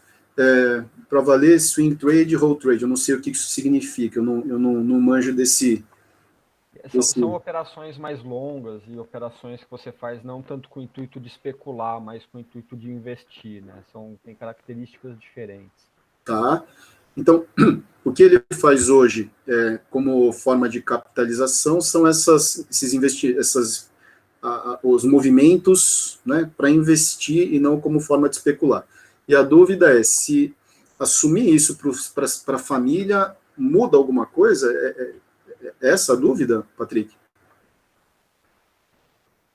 Para valer swing trade, hold trade. Eu não sei o que isso significa. Eu não manjo desse. São operações mais longas e operações que você faz não tanto com o intuito de especular, mas com o intuito de investir, né? Tem características diferentes. Tá. Então, o que ele faz hoje como forma de capitalização são os movimentos, né, para investir e não como forma de especular. E a dúvida é se assumir isso para a família muda alguma coisa? É essa a dúvida, Patrick?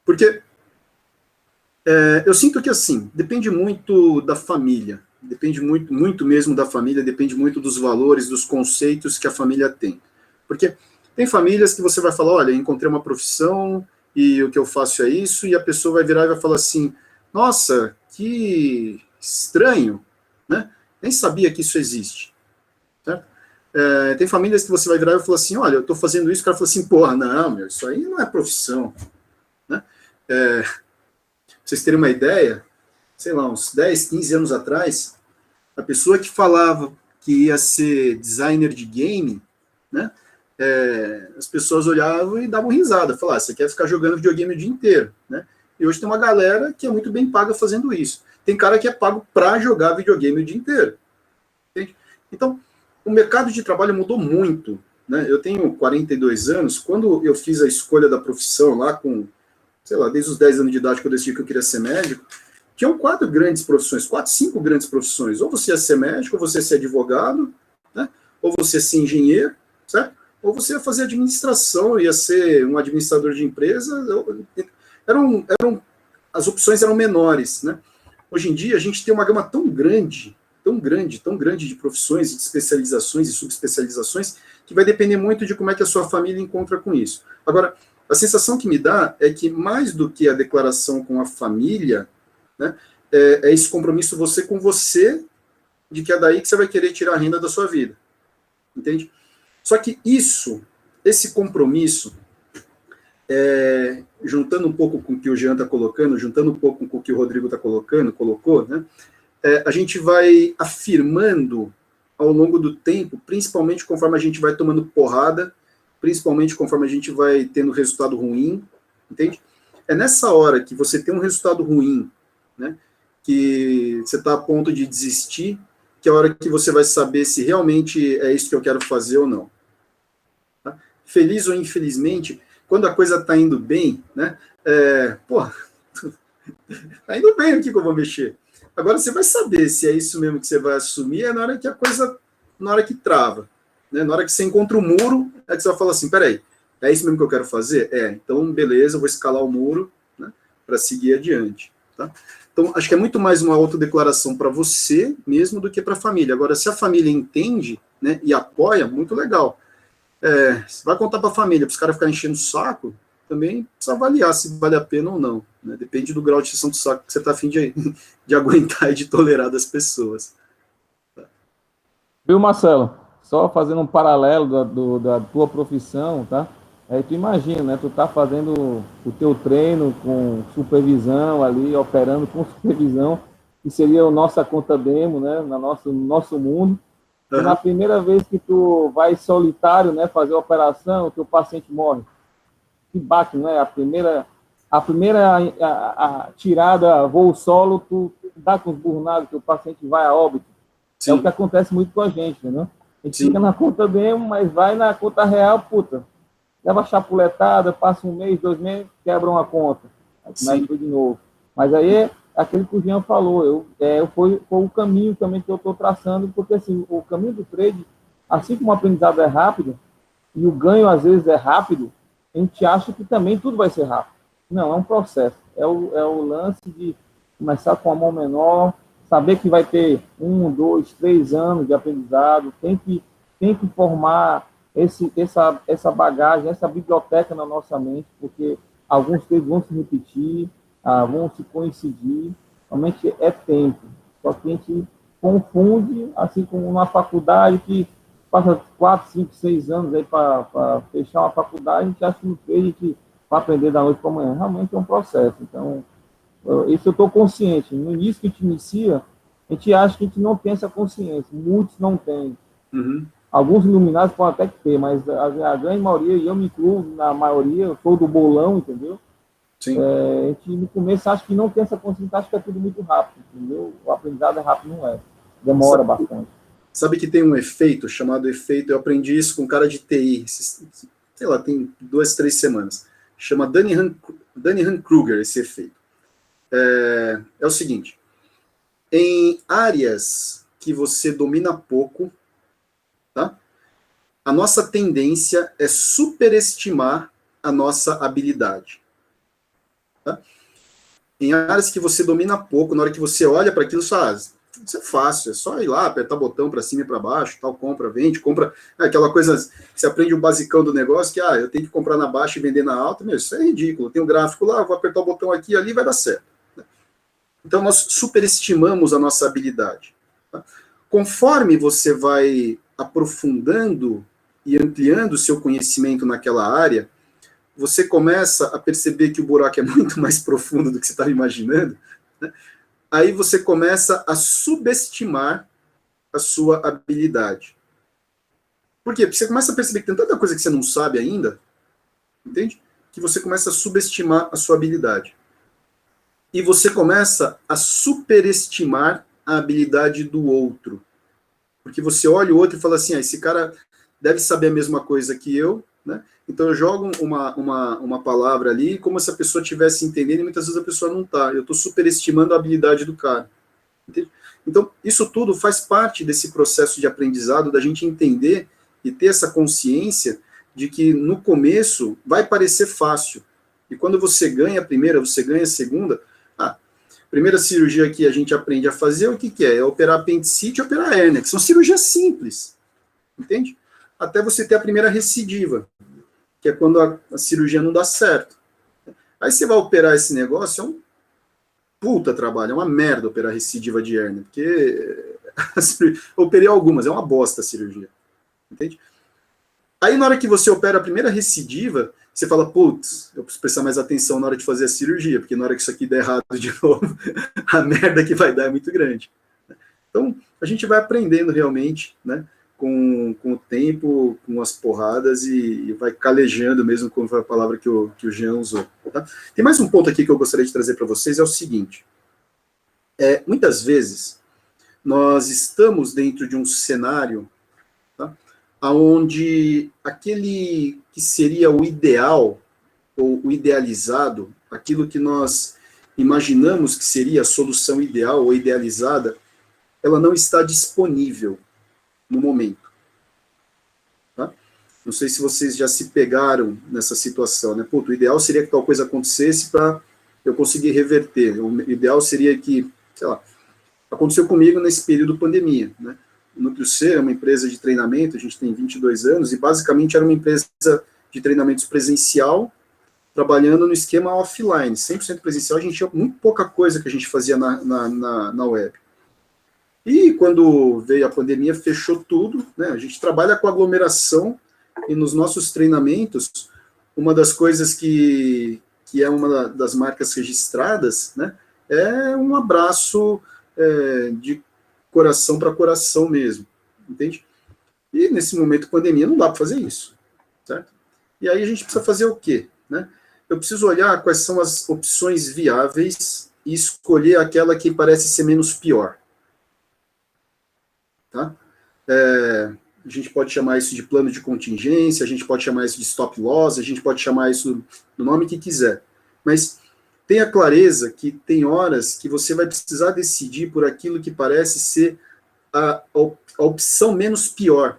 Porque eu sinto que, assim, depende muito da família, depende muito, muito mesmo da família, depende muito dos valores, dos conceitos que a família tem. Porque tem famílias que você vai falar, olha, encontrei uma profissão e o que eu faço é isso, e a pessoa vai virar e vai falar assim, nossa, que estranho, né? Nem sabia que isso existe. Certo? Tem famílias que você vai virar e vai falar assim, olha, eu estou fazendo isso, o cara fala assim, porra, não, meu, isso aí não é profissão. Né? Pra vocês terem uma ideia, sei lá, uns 10, 15 anos atrás, a pessoa que falava que ia ser designer de game, né, as pessoas olhavam e davam risada, falavam, você quer ficar jogando videogame o dia inteiro, né? E hoje tem uma galera que é muito bem paga fazendo isso. Tem cara que é pago para jogar videogame o dia inteiro. Entende? Então, o mercado de trabalho mudou muito, né? Eu tenho 42 anos, quando eu fiz a escolha da profissão lá com, sei lá, desde os 10 anos de idade que eu decidi que eu queria ser médico, tinham 4 grandes profissões, 4, 5 grandes profissões. Ou você ia ser médico, ou você ia ser advogado, né? Ou você ia ser engenheiro, certo? Ou você ia fazer administração, ia ser um administrador de empresa. As opções eram menores, né? Hoje em dia, a gente tem uma gama tão grande de profissões, de especializações e subespecializações, que vai depender muito de como é que a sua família encontra com isso. Agora, a sensação que me dá é que, mais do que a declaração com a família, né, é esse compromisso você com você, de que é daí que você vai querer tirar a renda da sua vida. Entende? Só que esse compromisso, juntando um pouco com o que o Jean está colocando, juntando um pouco com o que o Rodrigo colocou, né, a gente vai afirmando ao longo do tempo, principalmente conforme a gente vai tomando porrada, principalmente conforme a gente vai tendo resultado ruim, entende? É nessa hora que você tem um resultado ruim, né, que você está a ponto de desistir, que é a hora que você vai saber se realmente é isso que eu quero fazer ou não. Tá? Feliz ou infelizmente, quando a coisa está indo bem, né, está indo bem aqui que eu vou mexer. Agora você vai saber se é isso mesmo que você vai assumir, na hora que a coisa, na hora que trava. Né? Na hora que você encontra o muro, é que você vai falar assim, peraí, é isso mesmo que eu quero fazer? Então beleza, eu vou escalar o muro, né, para seguir adiante. Tá? Então, acho que é muito mais uma autodeclaração para você mesmo do que para a família. Agora, se a família entende, né, e apoia, muito legal. Você vai contar para a família, para os caras ficarem enchendo o saco, também precisa avaliar se vale a pena ou não. Né? Depende do grau de encheção do saco que você está a fim de aguentar e de tolerar das pessoas. Tá? Viu, Marcelo? Só fazendo um paralelo da tua profissão, tá? Tu imagina, né? Tu tá fazendo o teu treino com supervisão ali, operando com supervisão, que seria a nossa conta demo, né? No nosso mundo. E na primeira vez que tu vai solitário, né? Fazer a operação, o teu paciente morre. Que bate, né? A primeira tirada, voo solo, tu dá com os burnados, teu paciente vai a óbito. Sim. É o que acontece muito com a gente, né? A gente fica na conta demo, mas vai na conta real, puta. Leva chapuletada, passa um mês, 2 meses, quebram a conta. Aí começa tudo de novo. Mas aí é aquele que o Jean falou. Foi o caminho também que eu estou traçando, porque assim, o caminho do trade, assim como o aprendizado é rápido, e o ganho às vezes é rápido, a gente acha que também tudo vai ser rápido. Não, é um processo. É o lance de começar com a mão menor, saber que vai ter 1, 2, 3 anos de aprendizado, tem que formar essa bagagem, essa biblioteca na nossa mente, porque alguns textos vão se repetir, vão se coincidir, realmente é tempo. Só que a gente confunde, assim como uma faculdade que passa 4, 5, 6 anos aí para fechar uma faculdade, a gente acha que não fez, a gente vai aprender da noite para amanhã. Realmente é um processo. Então, isso eu estou consciente. No início que a gente inicia, a gente acha que a gente não tem essa consciência. Muitos não têm. Uhum. Alguns iluminados podem até ter, mas a grande maioria, e eu me incluo na maioria, eu sou do bolão, entendeu? Sim. A gente no começo acha que não tem essa consciência, acha que é tudo muito rápido, entendeu? O aprendizado é rápido, não é. Demora bastante. Sabe que tem um efeito chamado efeito, eu aprendi isso com um cara de TI, sei lá, tem 2, 3 semanas. Chama Dunning Kruger, esse efeito. É o seguinte, em áreas que você domina pouco, tá? A nossa tendência é superestimar a nossa habilidade. Tá? Em áreas que você domina pouco, na hora que você olha para aquilo, isso é fácil, é só ir lá, apertar botão para cima e para baixo, tal, compra, vende, compra, aquela coisa, você aprende o basicão do negócio, que eu tenho que comprar na baixa e vender na alta, isso é ridículo, tem um gráfico lá, vou apertar o botão aqui e ali, vai dar certo. Então, nós superestimamos a nossa habilidade. Tá? Conforme você vai aprofundando e ampliando o seu conhecimento naquela área, você começa a perceber que o buraco é muito mais profundo do que você estava imaginando, né? Aí você começa a subestimar a sua habilidade. Por quê? Porque você começa a perceber que tem tanta coisa que você não sabe ainda, entende? Que você começa a subestimar a sua habilidade. E você começa a superestimar a habilidade do outro. Porque você olha o outro e fala assim, esse cara deve saber a mesma coisa que eu, né? Então eu jogo uma palavra ali como se a pessoa estivesse entendendo e muitas vezes a pessoa não está. Eu estou superestimando a habilidade do cara. Entende? Então, isso tudo faz parte desse processo de aprendizado, da gente entender e ter essa consciência de que no começo vai parecer fácil. E quando você ganha a primeira, você ganha a segunda, primeira cirurgia que a gente aprende a fazer, o que é? É operar apendicite e operar hérnia, que são cirurgias simples, entende? Até você ter a primeira recidiva, que é quando a cirurgia não dá certo. Aí você vai operar esse negócio, é um puta trabalho, é uma merda operar recidiva de hérnia, porque eu operei algumas, é uma bosta a cirurgia, entende? Aí na hora que você opera a primeira recidiva, você fala, putz, eu preciso prestar mais atenção na hora de fazer a cirurgia, porque na hora que isso aqui der errado de novo, a merda que vai dar é muito grande. Então, a gente vai aprendendo realmente, né, com o tempo, com as porradas, e vai calejando mesmo, como foi a palavra que o Jean usou. Tá? Tem mais um ponto aqui que eu gostaria de trazer para vocês, é o seguinte. Muitas vezes, nós estamos dentro de um cenário, tá, onde aquele que seria o ideal, ou o idealizado, aquilo que nós imaginamos que seria a solução ideal ou idealizada, ela não está disponível no momento. Tá? Não sei se vocês já se pegaram nessa situação, né? O ideal seria que tal coisa acontecesse para eu conseguir reverter. O ideal seria que, sei lá, aconteceu comigo nesse período pandemia, né? O Núcleo C é uma empresa de treinamento, a gente tem 22 anos, e basicamente era uma empresa de treinamentos presencial, trabalhando no esquema offline, 100% presencial, a gente tinha muito pouca coisa que a gente fazia na web. E quando veio a pandemia, fechou tudo, né? A gente trabalha com aglomeração, e nos nossos treinamentos, uma das coisas que é uma das marcas registradas, né, é um abraço de coração para coração mesmo, entende? E nesse momento de pandemia não dá para fazer isso, certo? E aí a gente precisa fazer o quê, né? Eu preciso olhar quais são as opções viáveis e escolher aquela que parece ser menos pior. Tá? A gente pode chamar isso de plano de contingência, a gente pode chamar isso de stop loss, a gente pode chamar isso do nome que quiser. Mas tenha clareza que tem horas que você vai precisar decidir por aquilo que parece ser a opção menos pior.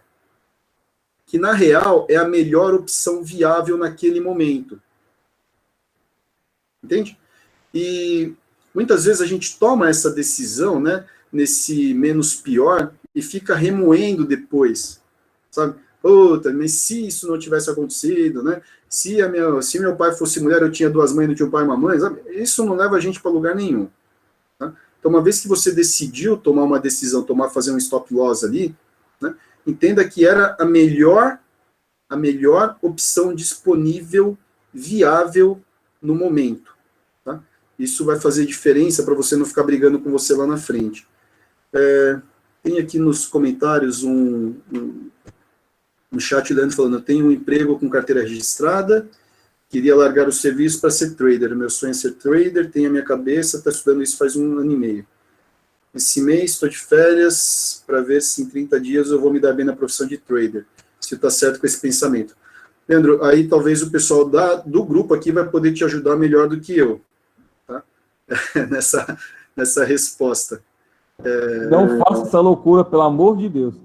que na real é a melhor opção viável naquele momento. Entende? E muitas vezes a gente toma essa decisão, né, nesse menos pior, e fica remoendo depois, sabe? Puta, mas se isso não tivesse acontecido, né? Se meu pai fosse mulher, eu tinha 2 mães, não tinha um pai e uma mãe, sabe? Isso não leva a gente para lugar nenhum. Tá? Então, uma vez que você decidiu tomar uma decisão, fazer um stop loss ali, né, entenda que era a melhor opção disponível, viável no momento. Tá? Isso vai fazer diferença para você não ficar brigando com você lá na frente. Tem aqui nos comentários um chat Leandro falando, eu tenho um emprego com carteira registrada, queria largar o serviço para ser trader, meu sonho é ser trader, tenho a minha cabeça, está estudando isso faz 1 ano e meio. Esse mês estou de férias para ver se em 30 dias eu vou me dar bem na profissão de trader, se está certo com esse pensamento. Leandro, aí talvez o pessoal do grupo aqui vai poder te ajudar melhor do que eu, tá? nessa resposta. Não faça essa loucura, pelo amor de Deus.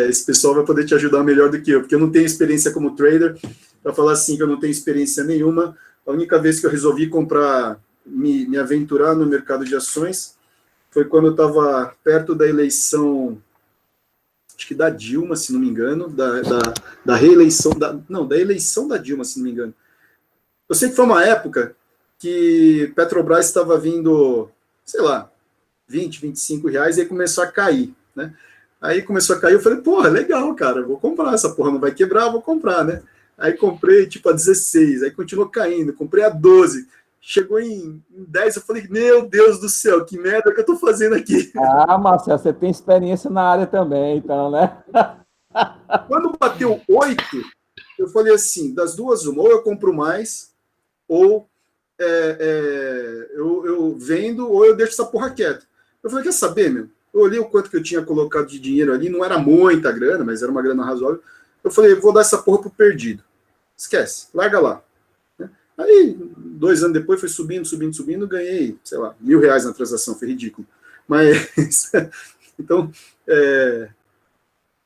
Esse pessoal vai poder te ajudar melhor do que eu, porque eu não tenho experiência como trader, para falar assim que eu não tenho experiência nenhuma. A única vez que eu resolvi me aventurar no mercado de ações, foi quando eu estava perto da eleição, acho que da Dilma, se não me engano, da reeleição, da eleição da Dilma, se não me engano. Eu sei que foi uma época que Petrobras estava vindo, sei lá, 20, 25 reais, e aí começou a cair, né? Aí começou a cair, eu falei, porra, legal, cara, vou comprar, essa porra não vai quebrar, vou comprar, né? Aí comprei, tipo, a 16, aí continuou caindo, comprei a 12, chegou em 10, eu falei, meu Deus do céu, que merda que eu tô fazendo aqui? Ah, Marcelo, você tem experiência na área também, então, né? Quando bateu 8, eu falei assim, das duas, uma, ou eu compro mais, ou eu vendo, ou eu deixo essa porra quieta. Eu falei, quer saber, meu? Eu olhei o quanto que eu tinha colocado de dinheiro ali, não era muita grana, mas era uma grana razoável. Eu falei, vou dar essa porra pro perdido. Esquece, larga lá. Aí, 2 anos depois, foi subindo, ganhei, sei lá, R$1.000 na transação, foi ridículo. Mas, então,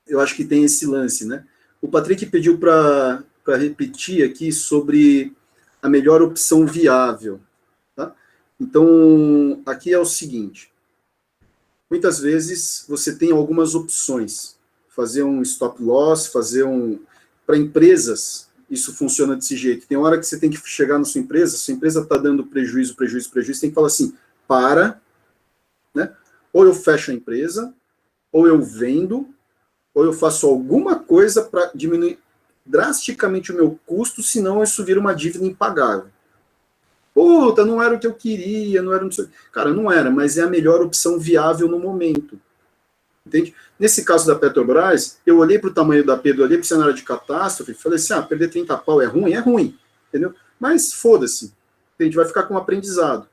eu acho que tem esse lance, né? O Patrick pediu para repetir aqui sobre a melhor opção viável, tá? Então, aqui é o seguinte, muitas vezes você tem algumas opções, fazer um stop loss, para empresas, isso funciona desse jeito, tem hora que você tem que chegar na sua empresa está dando prejuízo, você tem que falar assim, né? Ou eu fecho a empresa, ou eu vendo, ou eu faço alguma coisa para diminuir drasticamente o meu custo, senão isso vira uma dívida impagável. Puta, não era o que eu queria, não era... Cara, não era, mas é a melhor opção viável no momento. Entende? Nesse caso da Petrobras, eu olhei para o tamanho da perda, olhei para o cenário de catástrofe, falei assim, perder 30 pau é ruim, entendeu? Mas foda-se, a gente vai ficar com um aprendizado,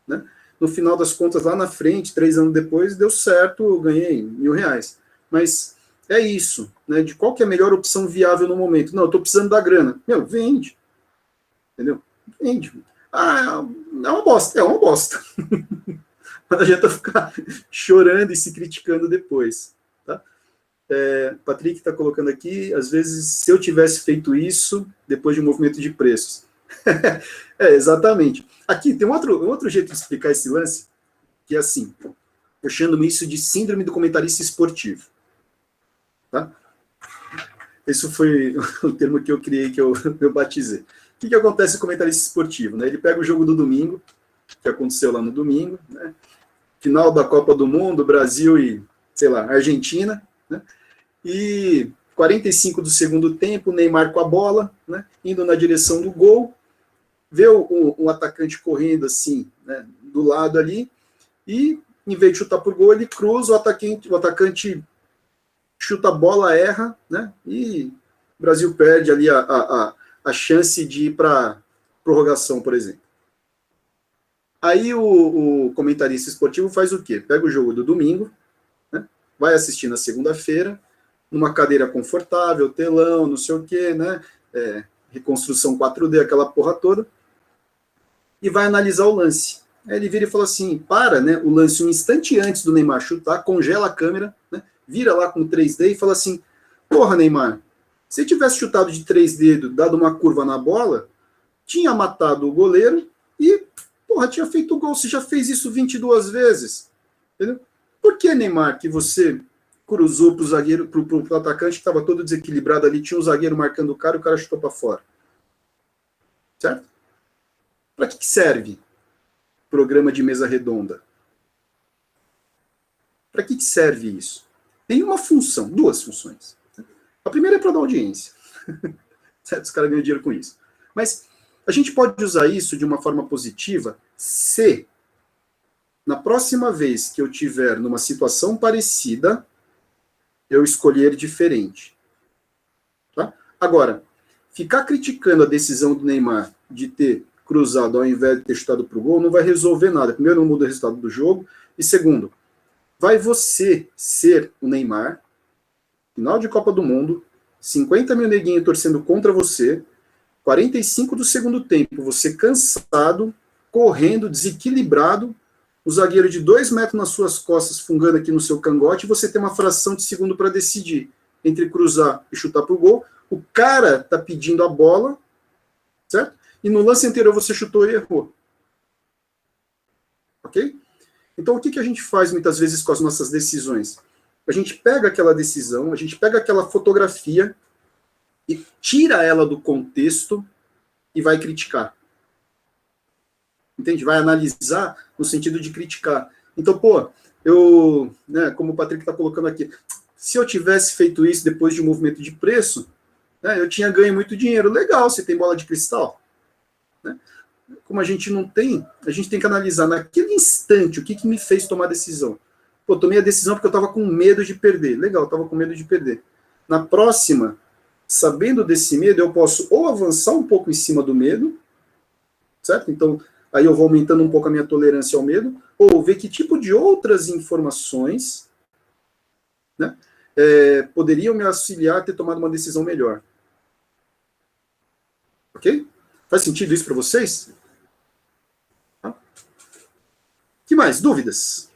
né? No final das contas, lá na frente, 3 anos depois, deu certo, eu ganhei R$1.000. Mas é isso, né? De qual que é a melhor opção viável no momento? Não, eu estou precisando da grana. Meu, vende. Entendeu? Vende. Ah, é uma bosta. Não adianta ficar chorando e se criticando depois. Tá? Patrick está colocando aqui, às vezes, se eu tivesse feito isso depois de um movimento de preços. Exatamente. Aqui tem um outro jeito de explicar esse lance, que é assim, eu chamo isso de síndrome do comentarista esportivo. Tá? Esse foi o termo que eu criei, que eu batizei. O que acontece com o comentarista esportivo? Né? Ele pega o jogo do domingo, que aconteceu lá no domingo, né? Final da Copa do Mundo, Brasil e, sei lá, Argentina, né? E 45 do segundo tempo, o Neymar com a bola, né? Indo na direção do gol, vê um atacante correndo assim, né? Do lado ali, e em vez de chutar por gol, ele cruza, o atacante chuta a bola, erra, né? E o Brasil perde ali a chance de ir para prorrogação, por exemplo. Aí o comentarista esportivo faz o quê? Pega o jogo do domingo, né? Vai assistir na segunda-feira, numa cadeira confortável, telão, não sei o quê, né? Reconstrução 4D, aquela porra toda, e vai analisar o lance. Aí ele vira e fala assim, né, o lance um instante antes do Neymar chutar, congela a câmera, né, vira lá com 3D e fala assim, porra, Neymar, se você tivesse chutado de 3 dedos, dado uma curva na bola, tinha matado o goleiro e, porra, tinha feito o gol. Você já fez isso 22 vezes. Entendeu? Por que, Neymar, que você cruzou pro zagueiro, pro atacante que estava todo desequilibrado ali, tinha um zagueiro marcando o cara e o cara chutou para fora? Certo? Para que serve programa de mesa redonda? Para que serve isso? Tem uma função, duas funções. A primeira é para dar audiência. Certo? Os caras ganham dinheiro com isso. Mas a gente pode usar isso de uma forma positiva se, na próxima vez que eu tiver numa situação parecida, eu escolher diferente. Tá? Agora, ficar criticando a decisão do Neymar de ter cruzado ao invés de ter chutado para o gol não vai resolver nada. Primeiro, não muda o resultado do jogo. E segundo, vai você ser o Neymar, final de Copa do Mundo, 50 mil neguinhos torcendo contra você, 45 do segundo tempo, você cansado, correndo, desequilibrado, o zagueiro de 2 metros nas suas costas, fungando aqui no seu cangote, e você tem uma fração de segundo para decidir entre cruzar e chutar para o gol. O cara tá pedindo a bola, certo? E no lance anterior você chutou e errou. Ok? Então o que a gente faz muitas vezes com as nossas decisões? A gente pega aquela decisão, a gente pega aquela fotografia e tira ela do contexto e vai criticar. Entende? Vai analisar no sentido de criticar. Então, pô, eu, né, como o Patrick está colocando aqui, se eu tivesse feito isso depois de um movimento de preço, né, eu tinha ganho muito dinheiro. Legal, você tem bola de cristal. Né? Como a gente não tem, a gente tem que analisar naquele instante o que me fez tomar a decisão. Pô, tomei a decisão porque eu estava com medo de perder. Legal, estava com medo de perder. Na próxima, sabendo desse medo, eu posso ou avançar um pouco em cima do medo, certo? Então, aí eu vou aumentando um pouco a minha tolerância ao medo, ou ver que tipo de outras informações, né, poderiam me auxiliar a ter tomado uma decisão melhor. Ok? Faz sentido isso para vocês? Tá? Que mais? Dúvidas?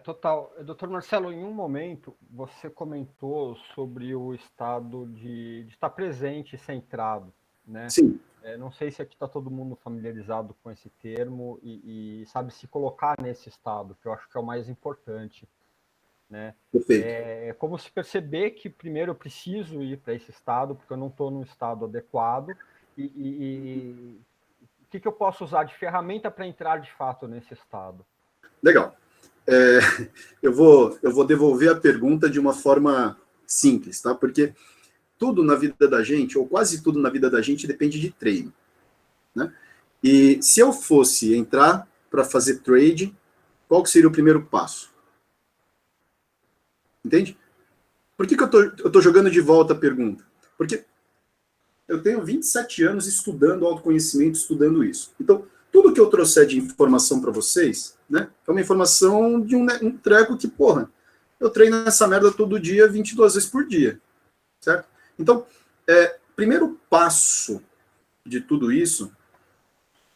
Total. Doutor Marcelo, em um momento você comentou sobre o estado de estar presente e centrado, né? Sim. Não sei se aqui está todo mundo familiarizado com esse termo e sabe se colocar nesse estado, que eu acho que é o mais importante, né? Perfeito. É como se perceber que primeiro eu preciso ir para esse estado, porque eu não estou num estado adequado, e o que eu posso usar de ferramenta para entrar de fato nesse estado? Legal. Eu vou devolver a pergunta de uma forma simples, tá? Porque tudo na vida da gente, ou quase tudo na vida da gente, depende de treino, né? E se eu fosse entrar para fazer trade, qual que seria o primeiro passo? Entende? Por que eu tô jogando de volta a pergunta? Porque eu tenho 27 anos estudando autoconhecimento, estudando isso. Então, tudo que eu trouxer de informação para vocês, né, é uma informação de um treco que, porra, eu treino essa merda todo dia, 22 vezes por dia, certo? Então, primeiro passo de tudo isso,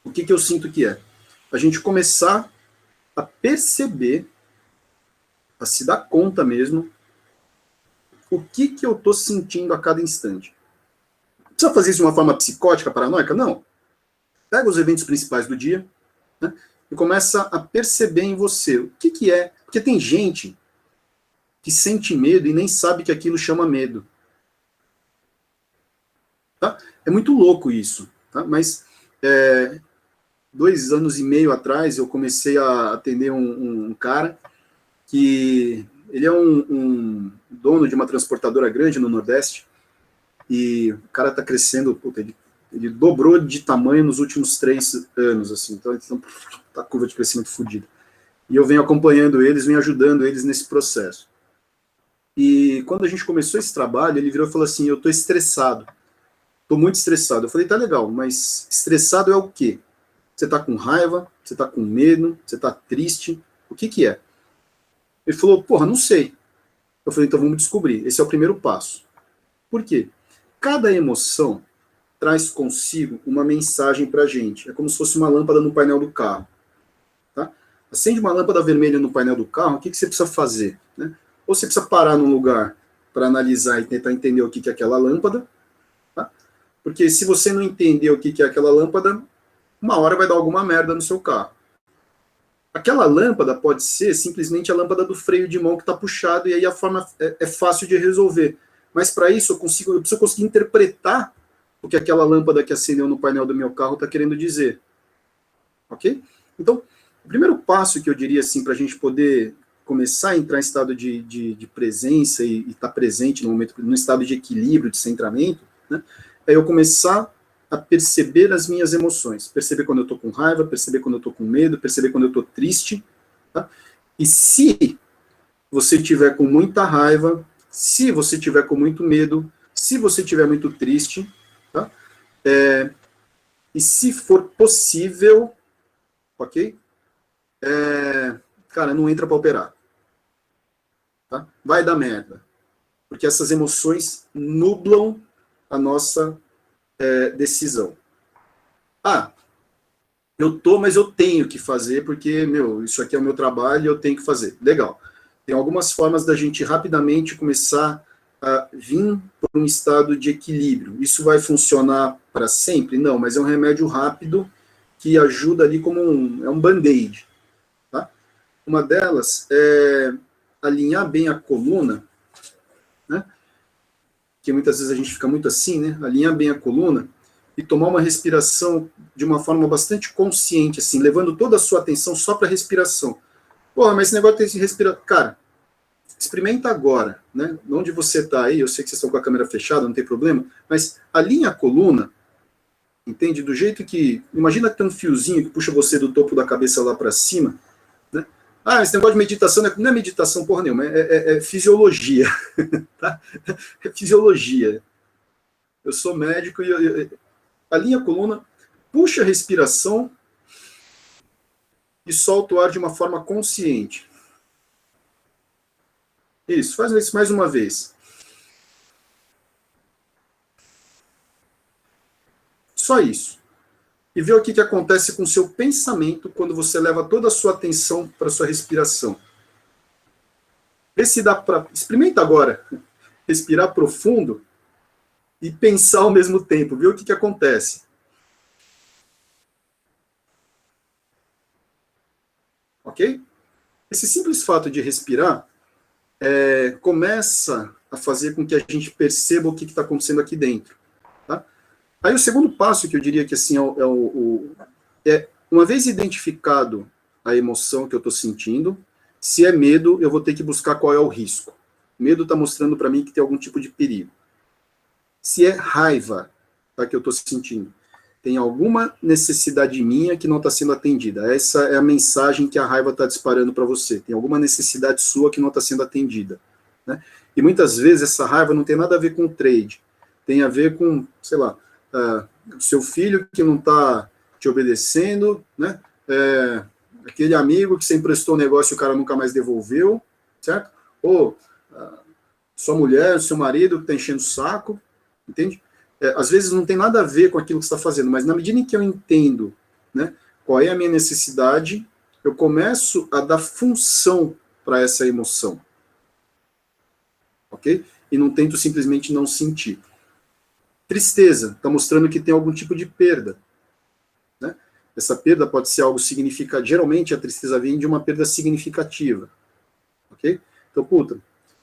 o que eu sinto que é? A gente começar a perceber, a se dar conta mesmo, o que eu tô sentindo a cada instante. Precisa fazer isso de uma forma psicótica, paranoica? Não. Pega os eventos principais do dia, né, e começa a perceber em você o que é. Porque tem gente que sente medo e nem sabe que aquilo chama medo. Tá? É muito louco isso. Tá? Mas 2 anos e meio atrás eu comecei a atender um cara que ele é um dono de uma transportadora grande no Nordeste e o cara está crescendo, puta, ele dobrou de tamanho nos últimos 3 anos, assim, então tá a curva de crescimento fodida. E eu venho acompanhando eles, venho ajudando eles nesse processo. E quando a gente começou esse trabalho, ele virou e falou assim, eu tô estressado, tô muito estressado. Eu falei, tá legal, mas estressado é o quê? Você tá com raiva, você tá com medo, você tá triste, o que é? Ele falou, porra, não sei. Eu falei, então vamos descobrir, esse é o primeiro passo. Por quê? Cada emoção traz consigo uma mensagem para a gente. É como se fosse uma lâmpada no painel do carro. Tá? Acende uma lâmpada vermelha no painel do carro, o que você precisa fazer? Né? ou você precisa parar num lugar para analisar e tentar entender o que é aquela lâmpada, tá? Porque se você não entender o que é aquela lâmpada, uma hora vai dar alguma merda no seu carro. Aquela lâmpada pode ser simplesmente a lâmpada do freio de mão que está puxado, e aí a forma é fácil de resolver. Mas para isso eu preciso conseguir interpretar o que aquela lâmpada que acendeu no painel do meu carro está querendo dizer. Ok? Então, o primeiro passo que eu diria assim, para a gente poder começar a entrar em estado de presença e estar presente no momento, no estado de equilíbrio, de centramento, né, é eu começar a perceber as minhas emoções, perceber quando eu estou com raiva, perceber quando eu estou com medo, perceber quando eu estou triste, tá? E se você tiver com muita raiva, se você tiver com muito medo, se você tiver muito triste, tá? E se for possível, ok? Cara, não entra para operar, tá? Vai dar merda, porque essas emoções nublam a nossa decisão. Mas eu tenho que fazer, porque, isso aqui é o meu trabalho e eu tenho que fazer. Legal. Tem algumas formas da gente rapidamente começar a vir para um estado de equilíbrio. Isso vai funcionar para sempre? Não, mas é um remédio rápido que ajuda ali como um band-aid. Tá? Uma delas é alinhar bem a coluna, né? Que muitas vezes a gente fica muito assim, né? Alinhar bem a coluna e tomar uma respiração de uma forma bastante consciente, assim, levando toda a sua atenção só para a respiração. Porra, mas esse negócio de respirar... Cara, experimenta agora, né? Onde você está aí, eu sei que vocês estão com a câmera fechada, não tem problema, mas alinha a coluna, entende? Do jeito que... Imagina que tem um fiozinho que puxa você do topo da cabeça lá para cima, né? Esse negócio de meditação não é meditação porra nenhuma, é fisiologia, tá? É fisiologia. Eu sou médico e alinha a coluna, puxa a respiração e solta o ar de uma forma consciente. Isso, faz isso mais uma vez. Só isso. E vê o que acontece com o seu pensamento quando você leva toda a sua atenção para a sua respiração. Vê se dá para... Experimenta agora. Respirar profundo e pensar ao mesmo tempo. Vê o que acontece. Ok? Esse simples fato de respirar começa a fazer com que a gente perceba o que está acontecendo aqui dentro. Tá? Aí o segundo passo que eu diria que assim, uma vez identificado a emoção que eu estou sentindo, se é medo, eu vou ter que buscar qual é o risco. Medo está mostrando para mim que tem algum tipo de perigo. Se é raiva, tá, que eu estou sentindo, tem alguma necessidade minha que não está sendo atendida. Essa é a mensagem que a raiva está disparando para você. Tem alguma necessidade sua que não está sendo atendida. Né? E muitas vezes essa raiva não tem nada a ver com o trade. Tem a ver com, sei lá, seu filho que não está te obedecendo, né? Aquele amigo que você emprestou o negócio e o cara nunca mais devolveu, certo? Ou sua mulher, seu marido que está enchendo o saco, entende? Às vezes não tem nada a ver com aquilo que você está fazendo, mas na medida em que eu entendo, né, qual é a minha necessidade, eu começo a dar função para essa emoção. Ok? E não tento simplesmente não sentir. Tristeza está mostrando que tem algum tipo de perda. Né? Essa perda pode ser algo significativo. Geralmente a tristeza vem de uma perda significativa. Ok? Então,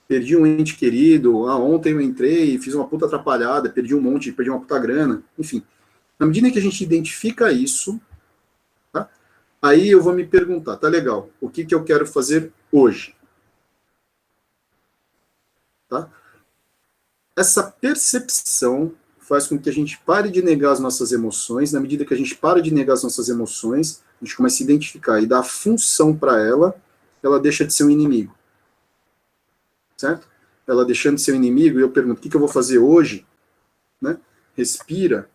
perdi um ente querido, ontem eu entrei e fiz uma puta atrapalhada, perdi um monte, perdi uma puta grana, enfim. Na medida que a gente identifica isso, tá? Aí eu vou me perguntar, tá legal, o que eu quero fazer hoje? Tá? Essa percepção faz com que a gente pare de negar as nossas emoções. Na medida que a gente para de negar as nossas emoções, a gente começa a identificar e dar função para ela deixa de ser um inimigo. Certo? Ela deixando de ser um inimigo, e eu pergunto, o que eu vou fazer hoje? Né? Respira,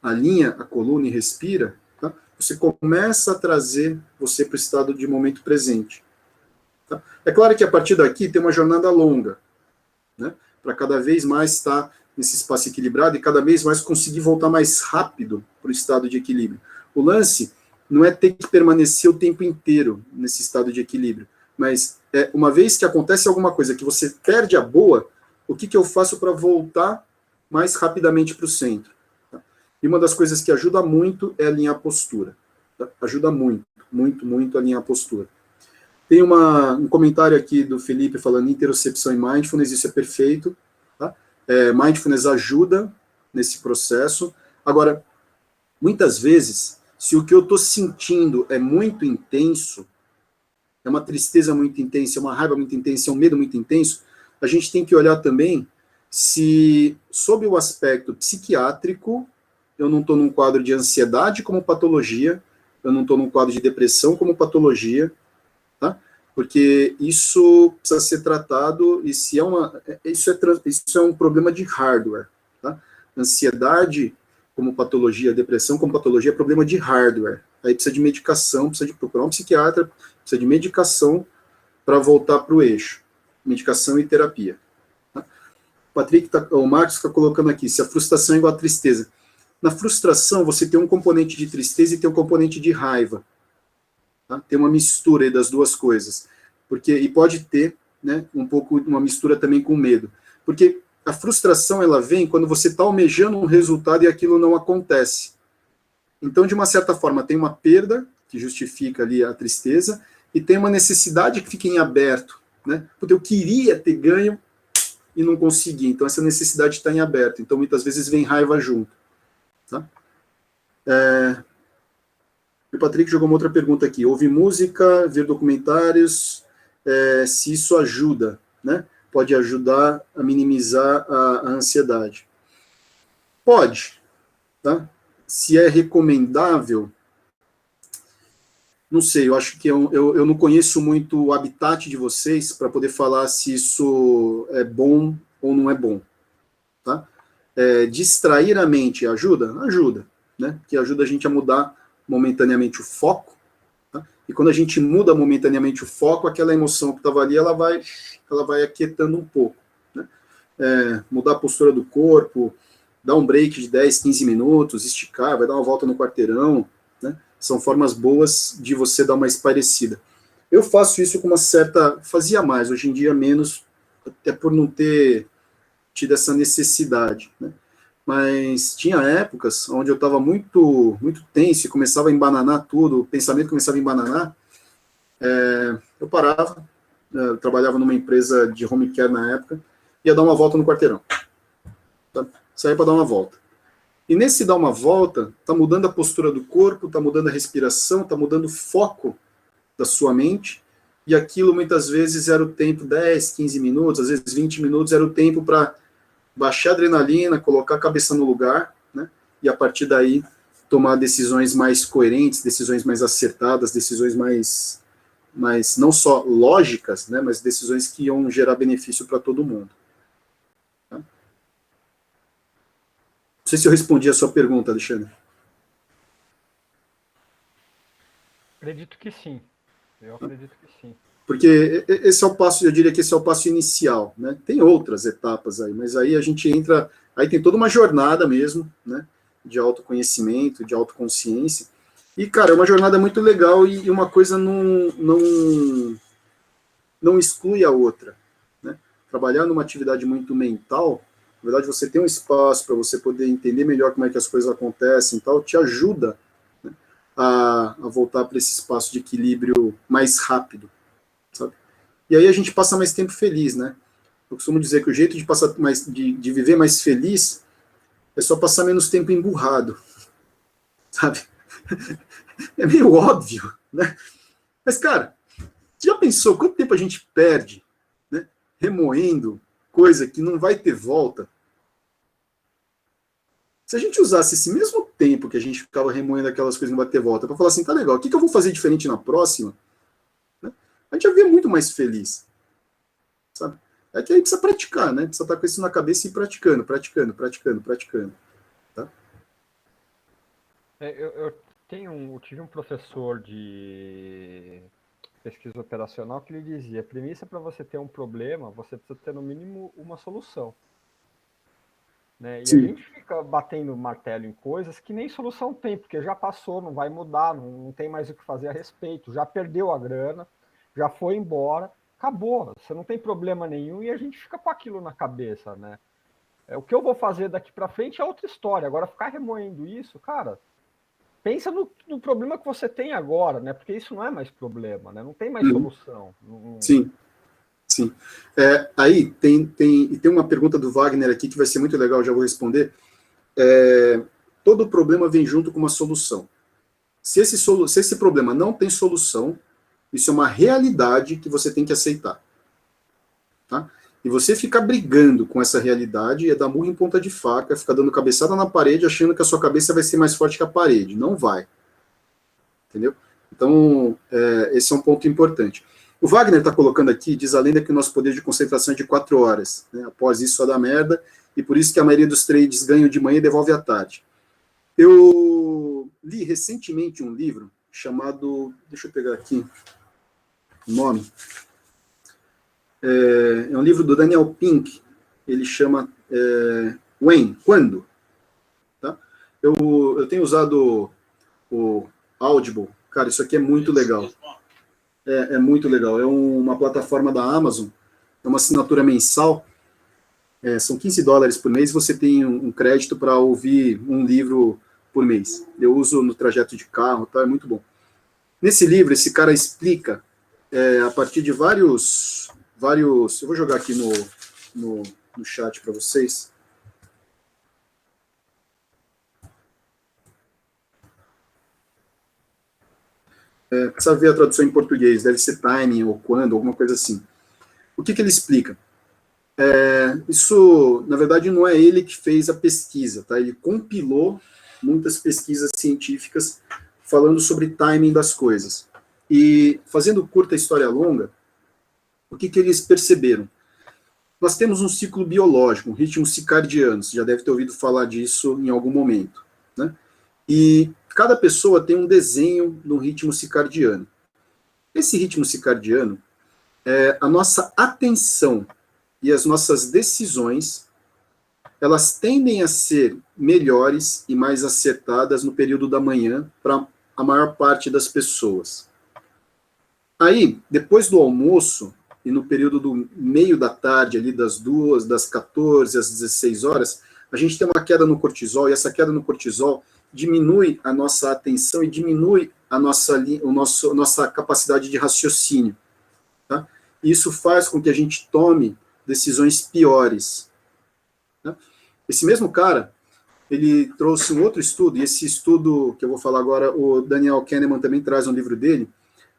alinha a coluna e respira. Tá? Você começa a trazer você para o estado de momento presente. Tá? É claro que a partir daqui tem uma jornada longa, né? Para cada vez mais estar nesse espaço equilibrado e cada vez mais conseguir voltar mais rápido para o estado de equilíbrio. O lance não é ter que permanecer o tempo inteiro nesse estado de equilíbrio, Mas uma vez que acontece alguma coisa que você perde a boa, o que eu faço para voltar mais rapidamente para o centro? Tá? E uma das coisas que ajuda muito é alinhar a postura. Tá? Ajuda muito, muito, muito alinhar a postura. Tem um comentário aqui do Felipe falando interocepção e mindfulness, isso é perfeito. Tá? Mindfulness ajuda nesse processo. Agora, muitas vezes, se o que eu estou sentindo é muito intenso, é uma tristeza muito intensa, é uma raiva muito intensa, é um medo muito intenso, a gente tem que olhar também se, sob o aspecto psiquiátrico, eu não estou num quadro de ansiedade como patologia, eu não estou num quadro de depressão como patologia, tá? Porque isso precisa ser tratado, e se isso é um problema de hardware, tá? Ansiedade como patologia, depressão como patologia é problema de hardware. Aí precisa de medicação, precisa de procurar um psiquiatra, precisa de medicação para voltar para o eixo. Medicação e terapia. Tá? O Marcos está colocando aqui, se a frustração é igual à tristeza. Na frustração, você tem um componente de tristeza e tem um componente de raiva. Tá? Tem uma mistura aí das duas coisas. E pode ter, né, um pouco uma mistura também com medo. Porque a frustração, ela vem quando você está almejando um resultado e aquilo não acontece. Então, de uma certa forma, tem uma perda, que justifica ali a tristeza, e tem uma necessidade que fica em aberto, né? Porque eu queria ter ganho e não consegui, então essa necessidade está em aberto, então muitas vezes vem raiva junto. Tá? O Patrick jogou uma outra pergunta aqui, ouvir música, ver documentários, se isso ajuda, né? Pode ajudar a minimizar a ansiedade. Pode, tá? Se é recomendável, não sei, eu acho que eu não conheço muito o habitat de vocês para poder falar se isso é bom ou não é bom. Tá? Distrair a mente ajuda? Ajuda, né? Porque ajuda a gente a mudar momentaneamente o foco. Tá? E quando a gente muda momentaneamente o foco, aquela emoção que estava ali, ela vai aquietando um pouco. Né? Mudar a postura do corpo, dar um break de 10, 15 minutos, esticar, vai dar uma volta no quarteirão, né? São formas boas de você dar uma espairecida. Eu faço isso com uma certa... Fazia mais, hoje em dia menos, até por não ter tido essa necessidade, né? Mas tinha épocas onde eu estava muito, muito tenso e começava a embananar tudo, o pensamento começava a embananar, eu parava, eu trabalhava numa empresa de home care na época, ia dar uma volta no quarteirão. Tá? Saía para dar uma volta. E nesse dar uma volta, está mudando a postura do corpo, está mudando a respiração, está mudando o foco da sua mente, e aquilo muitas vezes era o tempo, 10, 15 minutos, às vezes 20 minutos, era o tempo para baixar a adrenalina, colocar a cabeça no lugar, né? E a partir daí tomar decisões mais coerentes, decisões mais acertadas, decisões mais não só lógicas, né? Mas decisões que iam gerar benefício para todo mundo. Não sei se eu respondi a sua pergunta, Alexandre. Acredito que sim. Eu acredito que sim. Porque esse é o passo, eu diria que esse é o passo inicial, né? Tem outras etapas aí, mas aí a gente entra, aí tem toda uma jornada mesmo, né? De autoconhecimento, de autoconsciência. E, cara, é uma jornada muito legal e uma coisa não exclui a outra, né? Trabalhar numa atividade muito mental, na verdade, você tem um espaço para você poder entender melhor como é que as coisas acontecem e tal, te ajuda, né, a voltar para esse espaço de equilíbrio mais rápido, sabe? E aí a gente passa mais tempo feliz, né? Eu costumo dizer que o jeito de passar de viver mais feliz é só passar menos tempo emburrado, sabe? É meio óbvio, né? Mas, cara, você já pensou quanto tempo a gente perde, né, remoendo coisa que não vai ter volta? Se a gente usasse esse mesmo tempo que a gente ficava remoendo aquelas coisas que não vai ter volta, para falar assim, tá legal, o que eu vou fazer diferente na próxima? Né? A gente ia ver muito mais feliz. Sabe? É que aí precisa praticar, né? Precisa estar com isso na cabeça e ir praticando. Tá? Eu tive um professor de pesquisa operacional que ele dizia, a premissa para você ter um problema, você precisa ter no mínimo uma solução. Né? E Sim. a gente fica batendo martelo em coisas que nem solução tem, porque já passou, não vai mudar, não tem mais o que fazer a respeito, já perdeu a grana, já foi embora, acabou, você não tem problema nenhum e a gente fica com aquilo na cabeça, né? O que eu vou fazer daqui para frente é outra história. Agora, ficar remoendo isso, cara, pensa no problema que você tem agora, né? Porque isso não é mais problema, né? Não tem mais solução. Sim, sim. Aí tem uma pergunta do Wagner aqui que vai ser muito legal, já vou responder. Todo problema vem junto com uma solução. Se esse problema não tem solução, isso é uma realidade que você tem que aceitar. Tá? E você ficar brigando com essa realidade é dar murro em ponta de faca, ficar dando cabeçada na parede, achando que a sua cabeça vai ser mais forte que a parede. Não vai. Entendeu? Então, esse é um ponto importante. O Wagner está colocando aqui, diz a lenda que o nosso poder de concentração é de 4 horas. Né? Após isso, só dá merda, e por isso que a maioria dos trades ganham de manhã e devolve à tarde. Eu li recentemente um livro chamado, deixa eu pegar aqui o nome, é um livro do Daniel Pink, ele chama Quando? Tá? Eu tenho usado o Audible, cara, isso aqui é muito legal. É muito legal, é uma plataforma da Amazon, é uma assinatura mensal, são $15 por mês, você tem um crédito para ouvir um livro por mês. Eu uso no trajeto de carro, tá? É muito bom. Nesse livro, esse cara explica, a partir de vários... Eu vou jogar aqui no chat para vocês. Precisa ver a tradução em português, deve ser timing ou quando, alguma coisa assim. O que ele explica? Isso, na verdade, não é ele que fez a pesquisa, tá? Ele compilou muitas pesquisas científicas falando sobre timing das coisas. E, fazendo curta história longa, o que eles perceberam? Nós temos um ciclo biológico, um ritmo circadiano, você já deve ter ouvido falar disso em algum momento, né? E cada pessoa tem um desenho no ritmo circadiano. Esse ritmo circadiano, a nossa atenção e as nossas decisões, elas tendem a ser melhores e mais acertadas no período da manhã para a maior parte das pessoas. Aí, depois do almoço, e no período do meio da tarde, ali das 14 às 16 horas, a gente tem uma queda no cortisol, e essa queda no cortisol diminui a nossa atenção e diminui a nossa capacidade de raciocínio. Tá? E isso faz com que a gente tome decisões piores. Tá? Esse mesmo cara, ele trouxe um outro estudo, e esse estudo que eu vou falar agora, o Daniel Kahneman também traz um livro dele,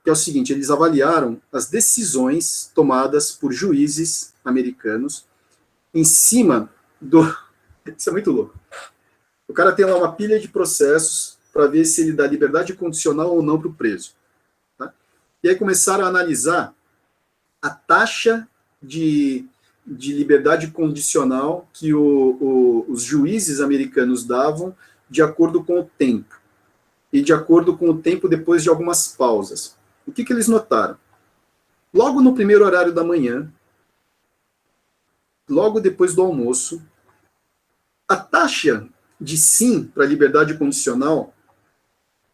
que é o seguinte, eles avaliaram as decisões tomadas por juízes americanos em cima do... Isso é muito louco. O cara tem lá uma pilha de processos para ver se ele dá liberdade condicional ou não para o preso. Tá? E aí começaram a analisar a taxa de liberdade condicional que os juízes americanos davam de acordo com o tempo. E de acordo com o tempo depois de algumas pausas. O que eles notaram? Logo no primeiro horário da manhã, logo depois do almoço, a taxa de sim para a liberdade condicional